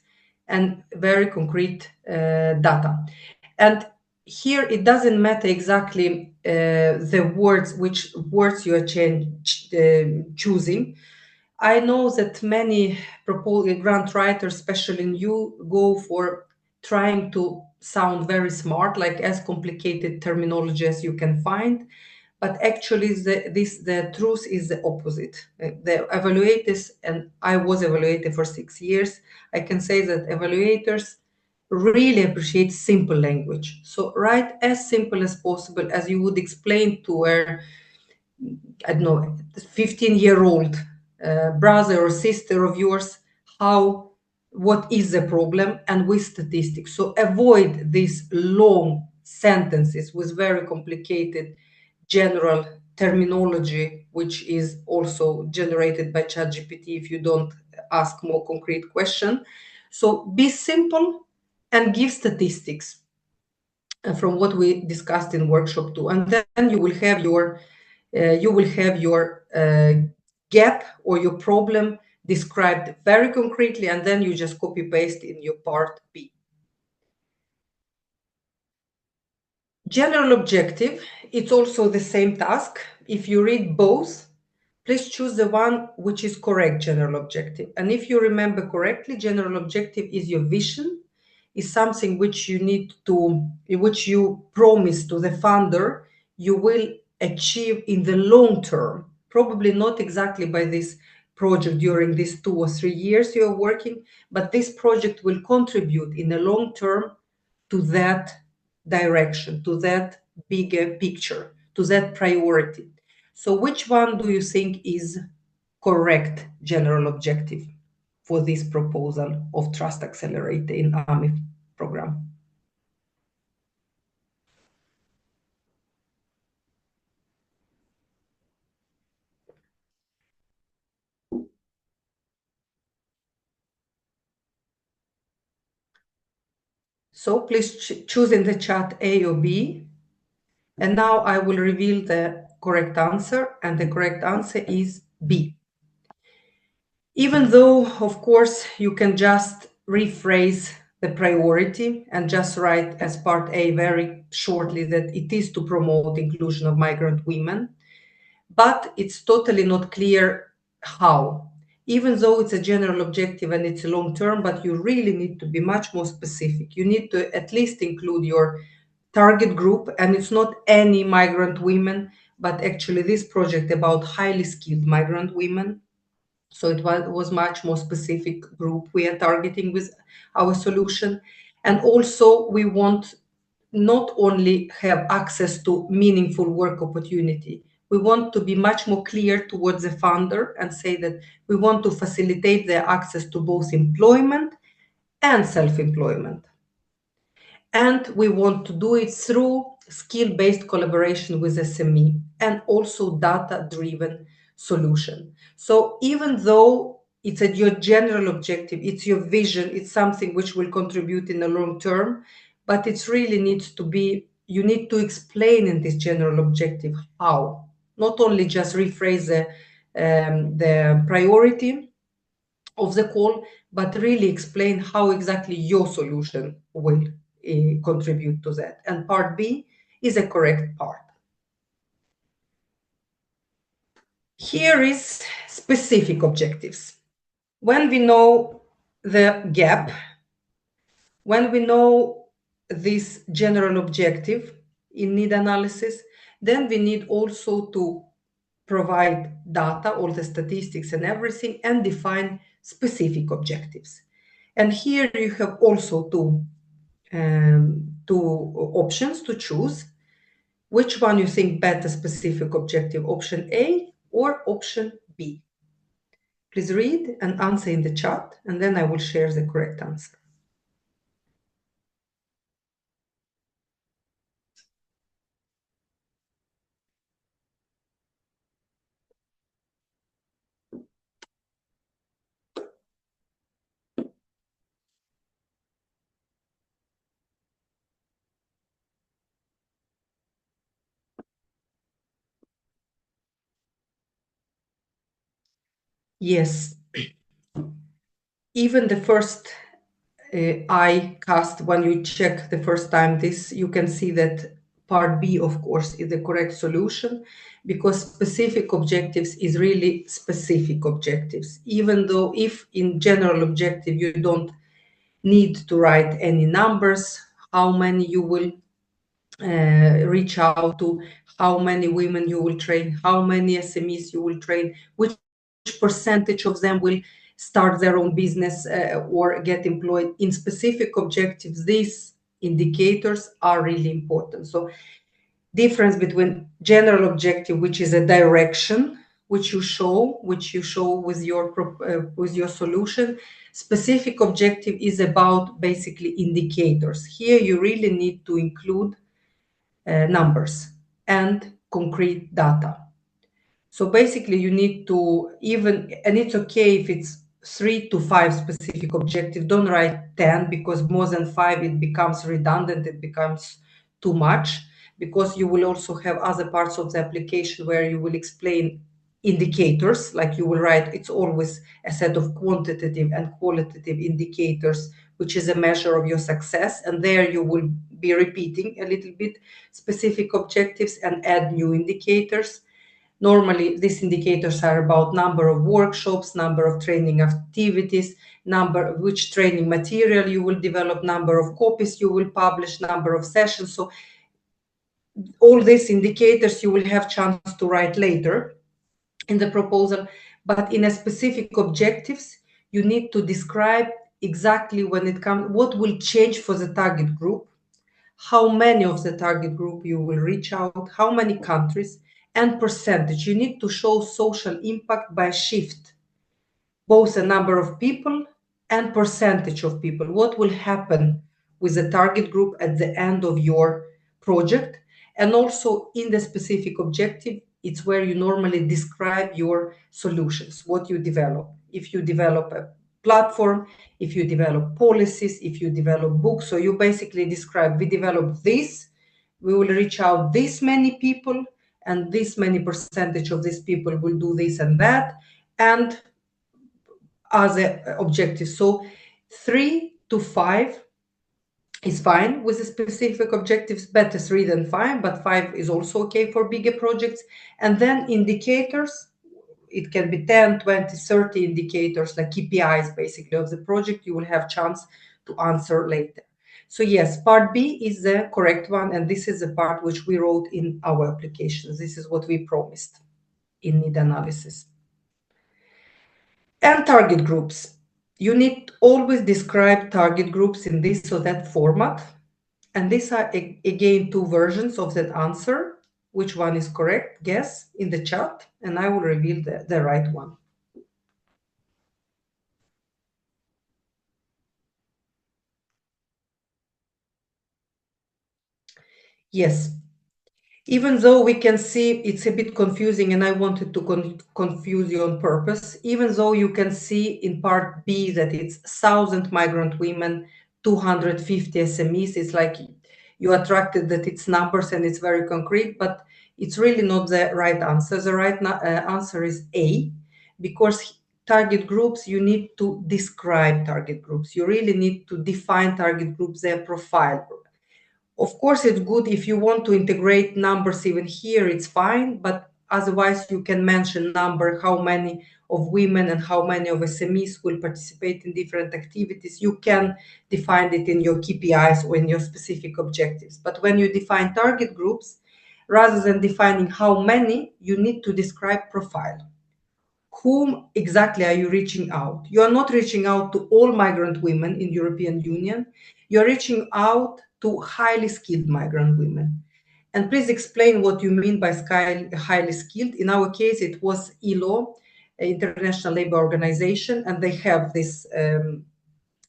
B: and very concrete data. And here it doesn't matter exactly which words you are choosing. I know that many grant writers, especially in you, go for trying to sound very smart, like as complicated terminology as you can find. But actually, the truth is the opposite. The evaluators, and I was evaluated for 6 years, I can say that evaluators really appreciate simple language. So write as simple as possible, as you would explain to a, I don't know, 15-year-old brother or sister of yours what is the problem, and with statistics. So avoid these long sentences with very complicated general terminology, which is also generated by ChatGPT if you don't ask more concrete question. So be simple and give statistics from what we discussed in workshop 2, and then you will have your gap or your problem described very concretely, and then you just copy paste in your part B. General objective, it's also the same task. If you read both, please choose the one which is correct general objective. And if you remember correctly, general objective is your vision, is something which you need to, which you promise to the funder you will achieve in the long term, probably not exactly by this project during these 2 or 3 years you are working, but this project will contribute in the long term to that direction, to that bigger picture, to that priority. So which one do you think is correct general objective for this proposal of Trust Accelerator in AMI program? So please choose in the chat A or B. And now I will reveal the correct answer, and the correct answer is B. Even though, of course, you can just rephrase the priority and just write as part A very shortly that it is to promote inclusion of migrant women, but it's totally not clear how. Even though it's a general objective and it's a long term, but you really need to be much more specific. You need to at least include your target group, and it's not any migrant women, but actually this project about highly skilled migrant women. So it was much more specific group we are targeting with our solution. And also we want not only have access to meaningful work opportunity, we want to be much more clear towards the funder and say that we want to facilitate their access to both employment and self-employment. And we want to do it through skill-based collaboration with SME and also data-driven solution. So even though it's your general objective, it's your vision, it's something which will contribute in the long term, but it really needs to be, you need to explain in this general objective how, not only just rephrase the priority of the call, but really explain how exactly your solution will contribute to that. And part B is a correct part. Here is specific objectives. When we know the gap, when we know this general objective in need analysis, then we need also to provide data, all the statistics and everything, and define specific objectives. And here you have also two options to choose. Which one you think better specific objective, option A or option B? Please read and answer in the chat, and then I will share the correct answer. Yes, even the first eye cast, when you check the first time this, you can see that part B, of course, is the correct solution, because specific objectives is really specific objectives. Even though if in general objective you don't need to write any numbers, how many you will reach out to, how many women you will train, how many SMEs you will train, which percentage of them will start their own business or get employed. In specific objectives, these indicators are really important. So difference between general objective, which is a direction which you show with your solution. Specific objective is about basically indicators. Here you really need to include numbers and concrete data. So basically you need to and it's okay if it's 3 to 5 specific objectives, don't write 10, because more than 5, it becomes redundant, it becomes too much, because you will also have other parts of the application where you will explain indicators, like you will write, it's always a set of quantitative and qualitative indicators which is a measure of your success. And there you will be repeating a little bit specific objectives and add new indicators. Normally, these indicators are about number of workshops, number of training activities, which training material you will develop, number of copies you will publish, number of sessions. So all these indicators you will have chance to write later in the proposal, but in a specific objectives, you need to describe exactly when it comes, what will change for the target group, how many of the target group you will reach out, how many countries, and percentage. You need to show social impact by shift, both the number of people and percentage of people. What will happen with the target group at the end of your project? And also in the specific objective, it's where you normally describe your solutions, what you develop. If you develop a platform, if you develop policies, if you develop books, so you basically describe, we develop this, we will reach out this many people, and this many percentage of these people will do this and that, and other objectives. So 3 to 5 is fine with the specific objectives, better 3 than 5, but 5 is also okay for bigger projects. And then indicators, it can be 10, 20, 30 indicators, like KPIs basically of the project. You will have chance to answer later. So yes, part B is the correct one, and this is the part which we wrote in our applications. This is what we promised in need analysis. And target groups. You need to always describe target groups in this or that format. And these are, again, 2 versions of that answer. Which one is correct? Guess in the chat, and I will reveal the right one. Yes. Even though we can see it's a bit confusing, and I wanted to confuse you on purpose, even though you can see in part B that it's 1,000 migrant women, 250 SMEs, it's like you attracted that it's numbers and it's very concrete, but it's really not the right answer. The right answer is A, because target groups, you need to describe target groups. You really need to define target groups, their profile. Of course, it's good if you want to integrate numbers even here, it's fine, but otherwise you can mention number, how many of women and how many of SMEs will participate in different activities. You can define it in your KPIs or in your specific objectives. But when you define target groups, rather than defining how many, you need to describe profile. Whom exactly are you reaching out? You are not reaching out to all migrant women in European Union. You're reaching out to highly skilled migrant women. And please explain what you mean by highly skilled. In our case, it was ILO, International Labour Organization, and they have this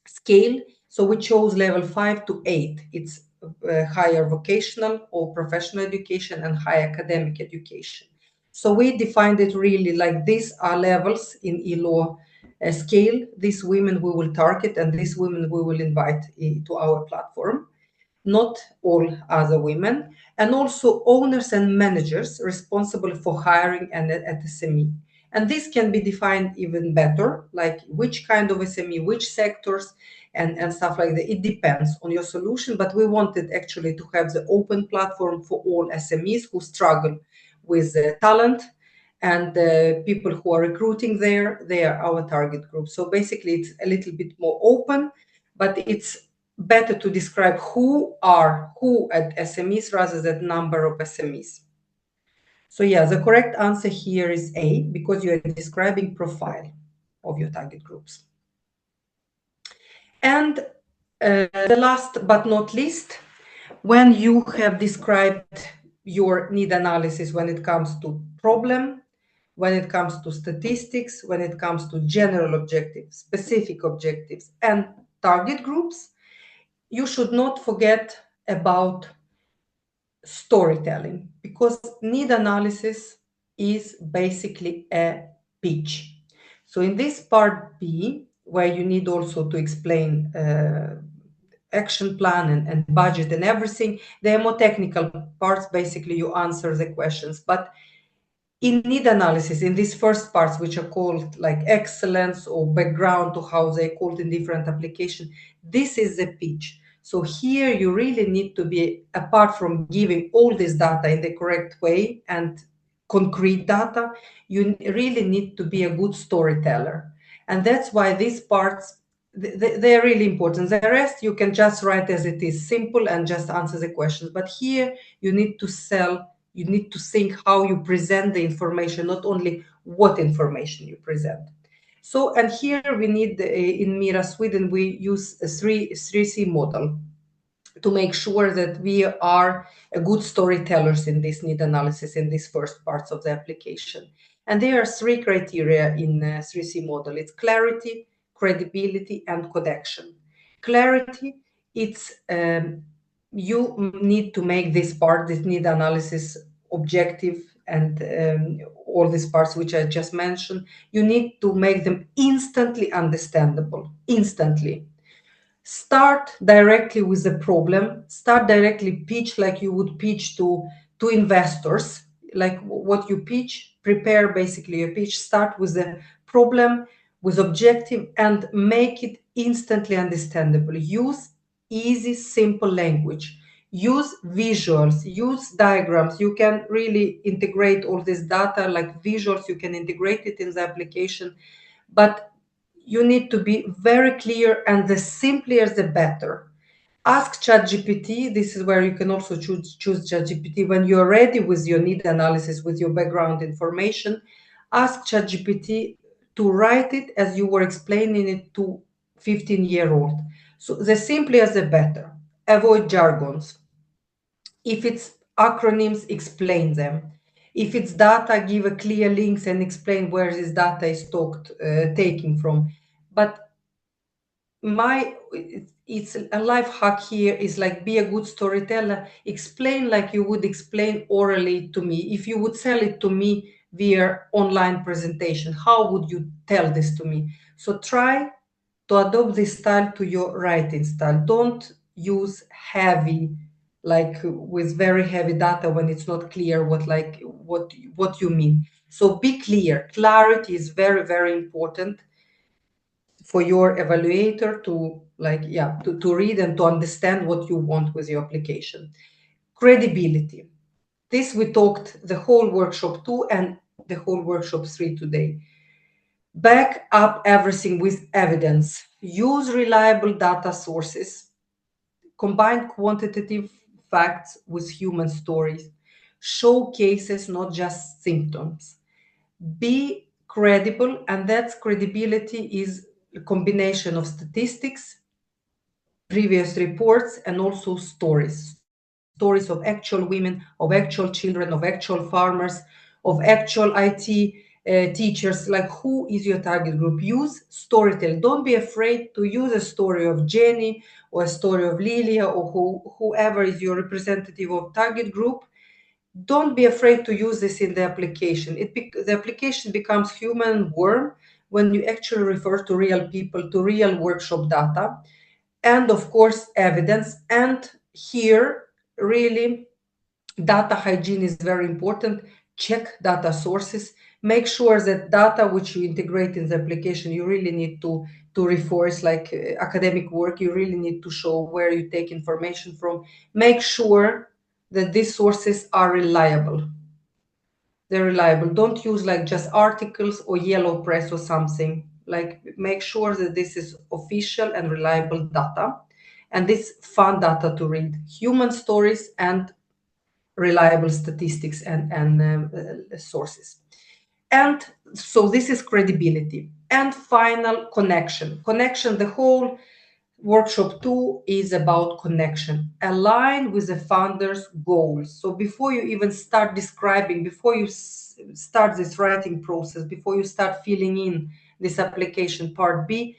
B: scale. So we chose level 5 to 8. It's higher vocational or professional education and higher academic education. So we defined it really like these are levels in ILO scale. These women we will target, and these women we will invite to our platform. Not all other women, and also owners and managers responsible for hiring and at SME. And this can be defined even better, like which kind of SME, which sectors, and stuff like that. It depends on your solution, but we wanted actually to have the open platform for all SMEs who struggle with talent, and people who are recruiting there, they are our target group. So basically it's a little bit more open, but it's better to describe who at SMEs rather than number of SMEs. So yeah, the correct answer here is A, because you are describing profile of your target groups. And the last but not least, when you have described your need analysis when it comes to problem, when it comes to statistics, when it comes to general objectives, specific objectives, and target groups, you should not forget about storytelling, because need analysis is basically a pitch. So in this part B, where you need also to explain action plan and budget and everything, there are more technical parts. Basically, you answer the questions. But in need analysis, in these first parts, which are called like excellence or background to how they're called in different applications, This is the pitch. So here you really need to be, apart from giving all this data in the correct way and concrete data, you really need to be a good storyteller. And that's why these parts, they're really important. The rest you can just write as it is, simple, and just answer the questions. But here you need to sell, you need to think how you present the information, not only what information you present. So, and here we need, in MIRA Sweden, we use a 3C model to make sure that we are good storytellers in this need analysis, in these first parts of the application. And there are 3 criteria in 3C model. It's clarity, credibility, and connection. Clarity, it's you need to make this part, this need analysis, objective, and all these parts which I just mentioned. You need to make them instantly understandable, instantly. Start directly with the problem. Start directly, pitch like you would pitch to investors, like what you pitch. Prepare basically your pitch. Start with the problem, with objective, and make it instantly understandable. Use easy, simple language. Use visuals, use diagrams. You can really integrate all this data like visuals. You can integrate it in the application, but you need to be very clear, and the simpler the better. Ask ChatGPT. This is where you can also choose ChatGPT when you're ready with your need analysis, with your background information. Ask ChatGPT to write it as you were explaining it to 15-year-old. So the simpler the better. Avoid jargons. If it's acronyms, explain them. If it's data, give a clear links and explain where this data is taken from. But it's a life hack here is like, be a good storyteller. Explain like you would explain orally to me. If you would sell it to me via online presentation, how would you tell this to me? So try to adopt this style to your writing style. Don't use heavy, like with very heavy data when it's not clear what you mean. So be clear. Clarity is very, very important for your evaluator to to read and to understand what you want with your application. Credibility. This we talked the whole workshop 2 and the whole workshop 3 today. Back up everything with evidence. Use reliable data sources. Combine quantitative facts with human stories. Show cases, not just symptoms. Be credible, and that's credibility is a combination of statistics, previous reports, and also stories. Stories of actual women, of actual children, of actual farmers, of actual IT teachers, like who is your target group. Use storytelling. Don't be afraid to use a story of Jenny or a story of Lilia or whoever is your representative of target group. Don't be afraid to use this in the application. The application becomes human and warm when you actually refer to real people, to real workshop data, and of course evidence. And here really data hygiene is very important. Check data sources. Make sure that data which you integrate in the application, you really need to reinforce, like academic work, you really need to show where you take information from. Make sure that these sources are reliable. They're reliable. Don't use like just articles or yellow press or something. Like, make sure that this is official and reliable data, and this fun data to read. Human stories and reliable statistics and sources. And so this is credibility. And final, connection. Connection, the whole workshop 2 is about connection. Align with the founder's goals. So before you even start describing, before you start this writing process, before you start filling in this application part B,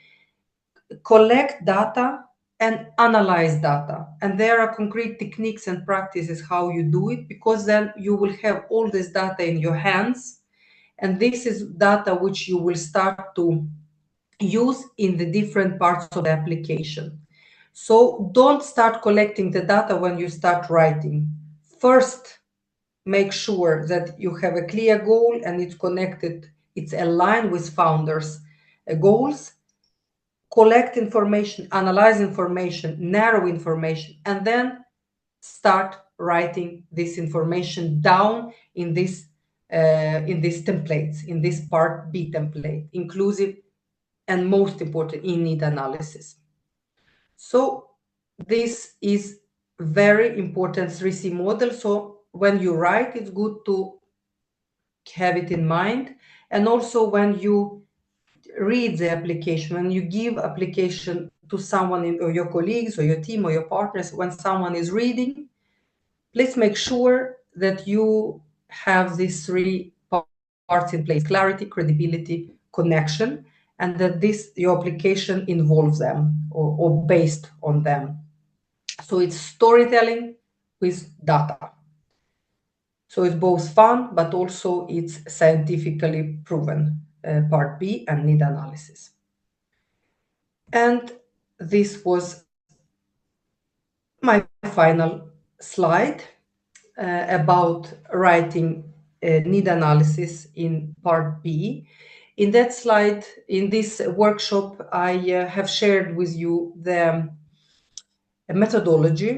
B: collect data and analyze data. And there are concrete techniques and practices how you do it, because then you will have all this data in your hands. And this is data which you will start to use in the different parts of the application. So don't start collecting the data when you start writing. First, make sure that you have a clear goal and it's connected, it's aligned with founders' goals. collect information, analyze information, narrow information, and then start writing this information down in these templates, in this part B template, inclusive and most important in need analysis. So this is very important 3C model. So when you write, it's good to have it in mind. And also when you read the application, when you give application to someone or your colleagues or your team or your partners, when someone is reading, please make sure that you have these 3 parts in place: clarity, credibility, connection, and that your application involves them or based on them. So it's storytelling with data. So it's both fun, but also it's scientifically proven, part B and need analysis. And this was my final slide about writing need analysis in part B. In that slide, in this workshop, I have shared with you the methodology.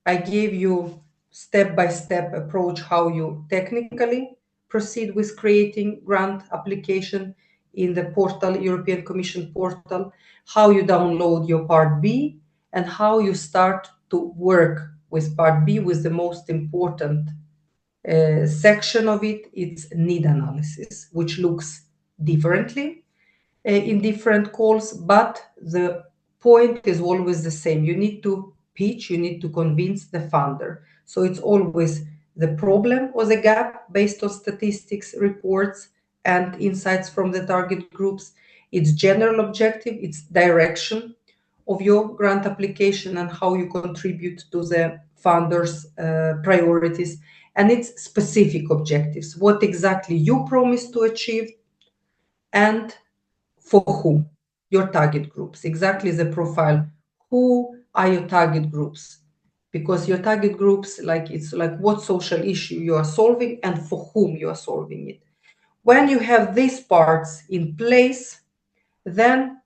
B: I gave you step-by-step approach how you technically proceed with creating grant application in the portal, European Commission portal, how you download your part B, and how you start to work with part B with the most important section of it. It's need analysis, which looks differently in different calls, but the point is always the same. You need to pitch, you need to convince the funder. So it's always the problem or the gap based on statistics, reports, and insights from the target groups. It's general objective, it's direction of your grant application and how you contribute to the funders' priorities. And it's specific objectives, what exactly you promise to achieve and for whom, your target groups, exactly the profile. Who are your target groups? Because your target groups, it's like what social issue you are solving and for whom you are solving it. When you have these parts in place, then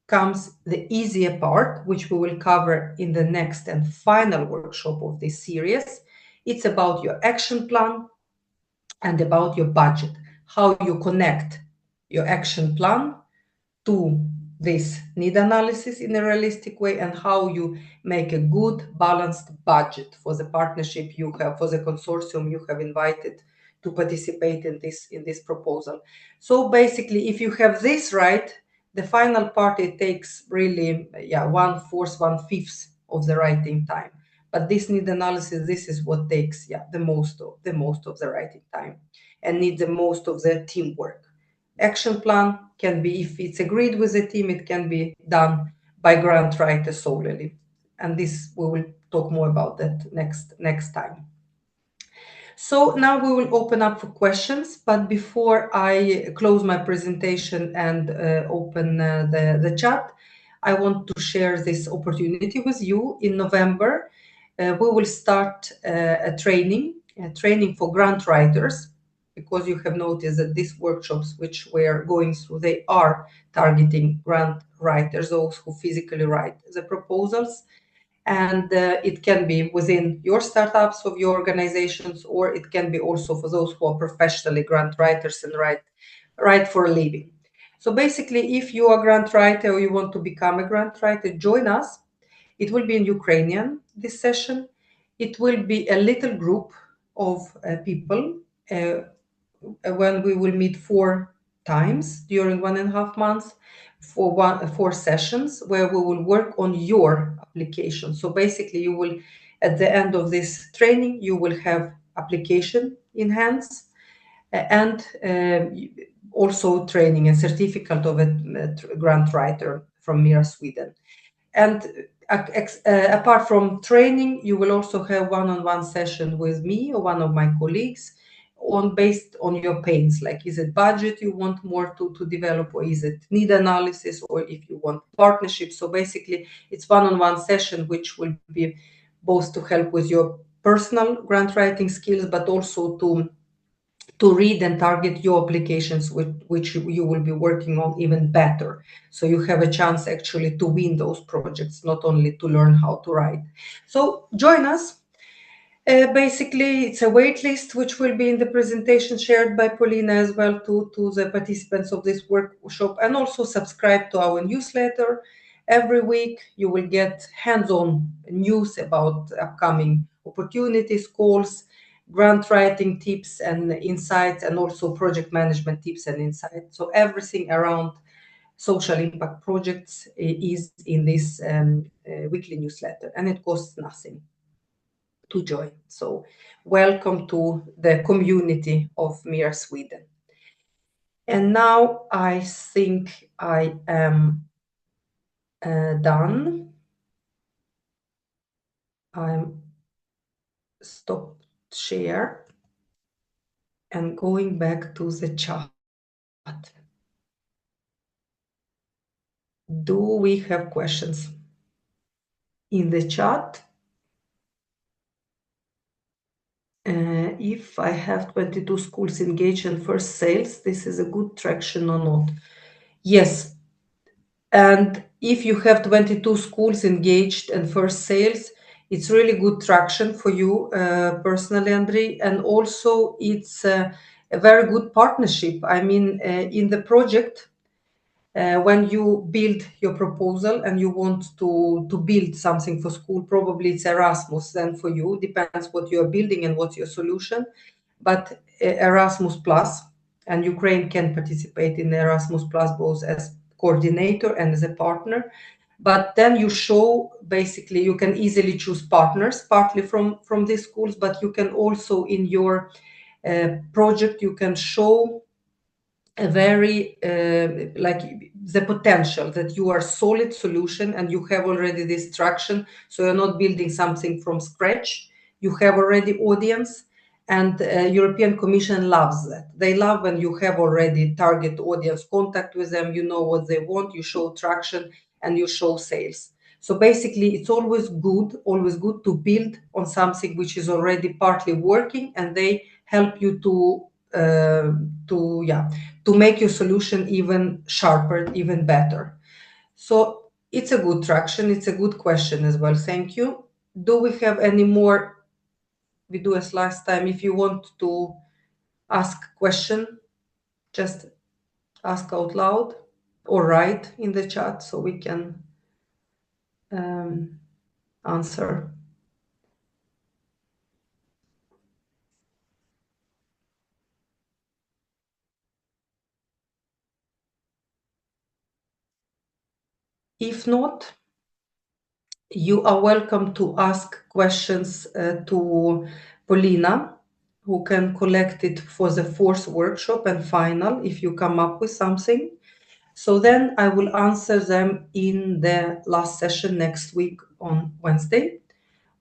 B: comes the easier part, which we will cover in the next and final workshop of this series. It's about your action plan and about your budget, how you connect your action plan to this need analysis in a realistic way, and how you make a good balanced budget for the partnership you have, for the consortium you have invited to participate in this proposal. So basically, if you have this right, the final part, it takes really 1/4, 1/5 of the writing time. But this need analysis, this is what takes the most of the writing time and needs the most of the teamwork. Action plan can be, if it's agreed with the team, it can be done by grant writer solely. And this, we will talk more about that next time. So now we will open up for questions, but before I close my presentation and open the chat, I want to share this opportunity with you. In November, we will start a training for grant writers, because you have noticed that these workshops which we are going through, they are targeting grant writers, those who physically write the proposals. And it can be within your startups of your organizations, or it can be also for those who are professionally grant writers and write for a living. So basically, if you are a grant writer or you want to become a grant writer, join us. It will be in Ukrainian, this session. It will be a little group of people when we will meet 4 times during 1.5 months for 4 sessions where we will work on your application. So basically, you will, at the end of this training, you will have application in hands and also training and certificate of a grant writer from MIRA Sweden. And apart from training, you will also have one-on-one session with me or one of my colleagues based on your pains, like is it budget you want more to develop, or is it need analysis, or if you want partnership. So basically, it's one-on-one session which will be both to help with your personal grant writing skills, but also to to read and target your applications which you will be working on even better. So you have a chance actually to win those projects, not only to learn how to write. So join us. Basically, it's a wait list which will be in the presentation shared by Paulina as well to the participants of this workshop, and also subscribe to our newsletter. Every week you will get hands-on news about upcoming opportunities, calls, grant writing tips and insights, and also project management tips and insights. So everything around social impact projects is in this weekly newsletter, and it costs nothing to join. So welcome to the community of MIRA Sweden. And now I think I am done. I'm stopped share and going back to the chat. Do we have questions in the chat? If I have 22 schools engaged in first sales, this is a good traction or not? Yes. And if you have 22 schools engaged in first sales, it's really good traction for you personally, Andrei. And also it's a very good partnership. I mean, in the project, when you build your proposal and you want to build something for school, probably it's Erasmus then for you, depends what you're building and what's your solution. But Erasmus Plus, and Ukraine can participate in Erasmus Plus both as coordinator and as a partner. But then you show, basically, you can easily choose partners, partly from these schools, but you can also in your project, you can show a very like the potential that you are solid solution and you have already this traction. So you're not building something from scratch. You have already audience, and European Commission loves that. They love when you have already target audience, contact with them, you know what they want, you show traction and you show sales. So basically it's always good to build on something which is already partly working, and they help you to make your solution even sharper, even better. So it's a good traction. It's a good question as well. Thank you. Do we have any more? We do as last time. If you want to ask question, just ask out loud or write in the chat so we can answer. If not, you are welcome to ask questions to Paulina, who can collect it for the fourth workshop and final if you come up with something. So then I will answer them in the last session next week on Wednesday,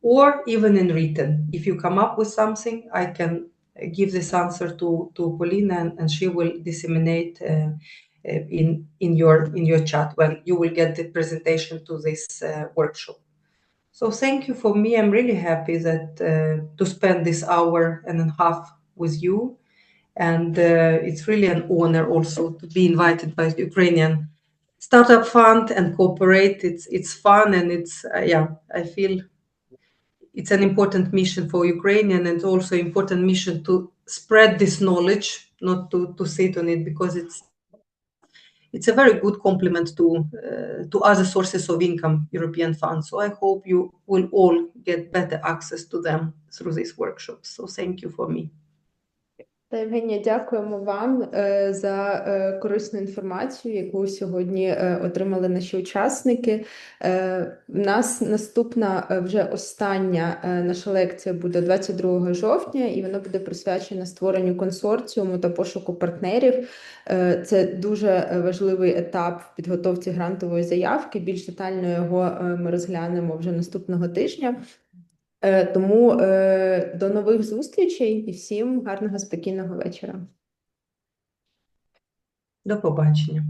B: or even in written. If you come up with something, I can give this answer to Paulina, and she will disseminate in your chat when you will get the presentation to this workshop. So thank you for me. I'm really happy that to spend this hour and a half with you, and it's really an honor also to be invited by the Ukrainian Startup Fund and cooperate. It's fun, and it's I feel it's an important mission for Ukrainian, and also important mission to spread this knowledge, not to sit on it, because it's a very good complement to other sources of income, European funds. So I hope you will all get better access to them through these workshops. So thank you for me.
A: Та, Євгенія, дякуємо вам за корисну інформацію, яку сьогодні отримали наші учасники. У нас наступна, вже остання наша лекція буде 22 жовтня, і вона буде присвячена створенню консорціуму та пошуку партнерів. Це дуже важливий етап в підготовці грантової заявки. Більш детально його ми розглянемо вже наступного тижня. Тому до нових зустрічей і всім гарного, спокійного вечора.
B: До побачення.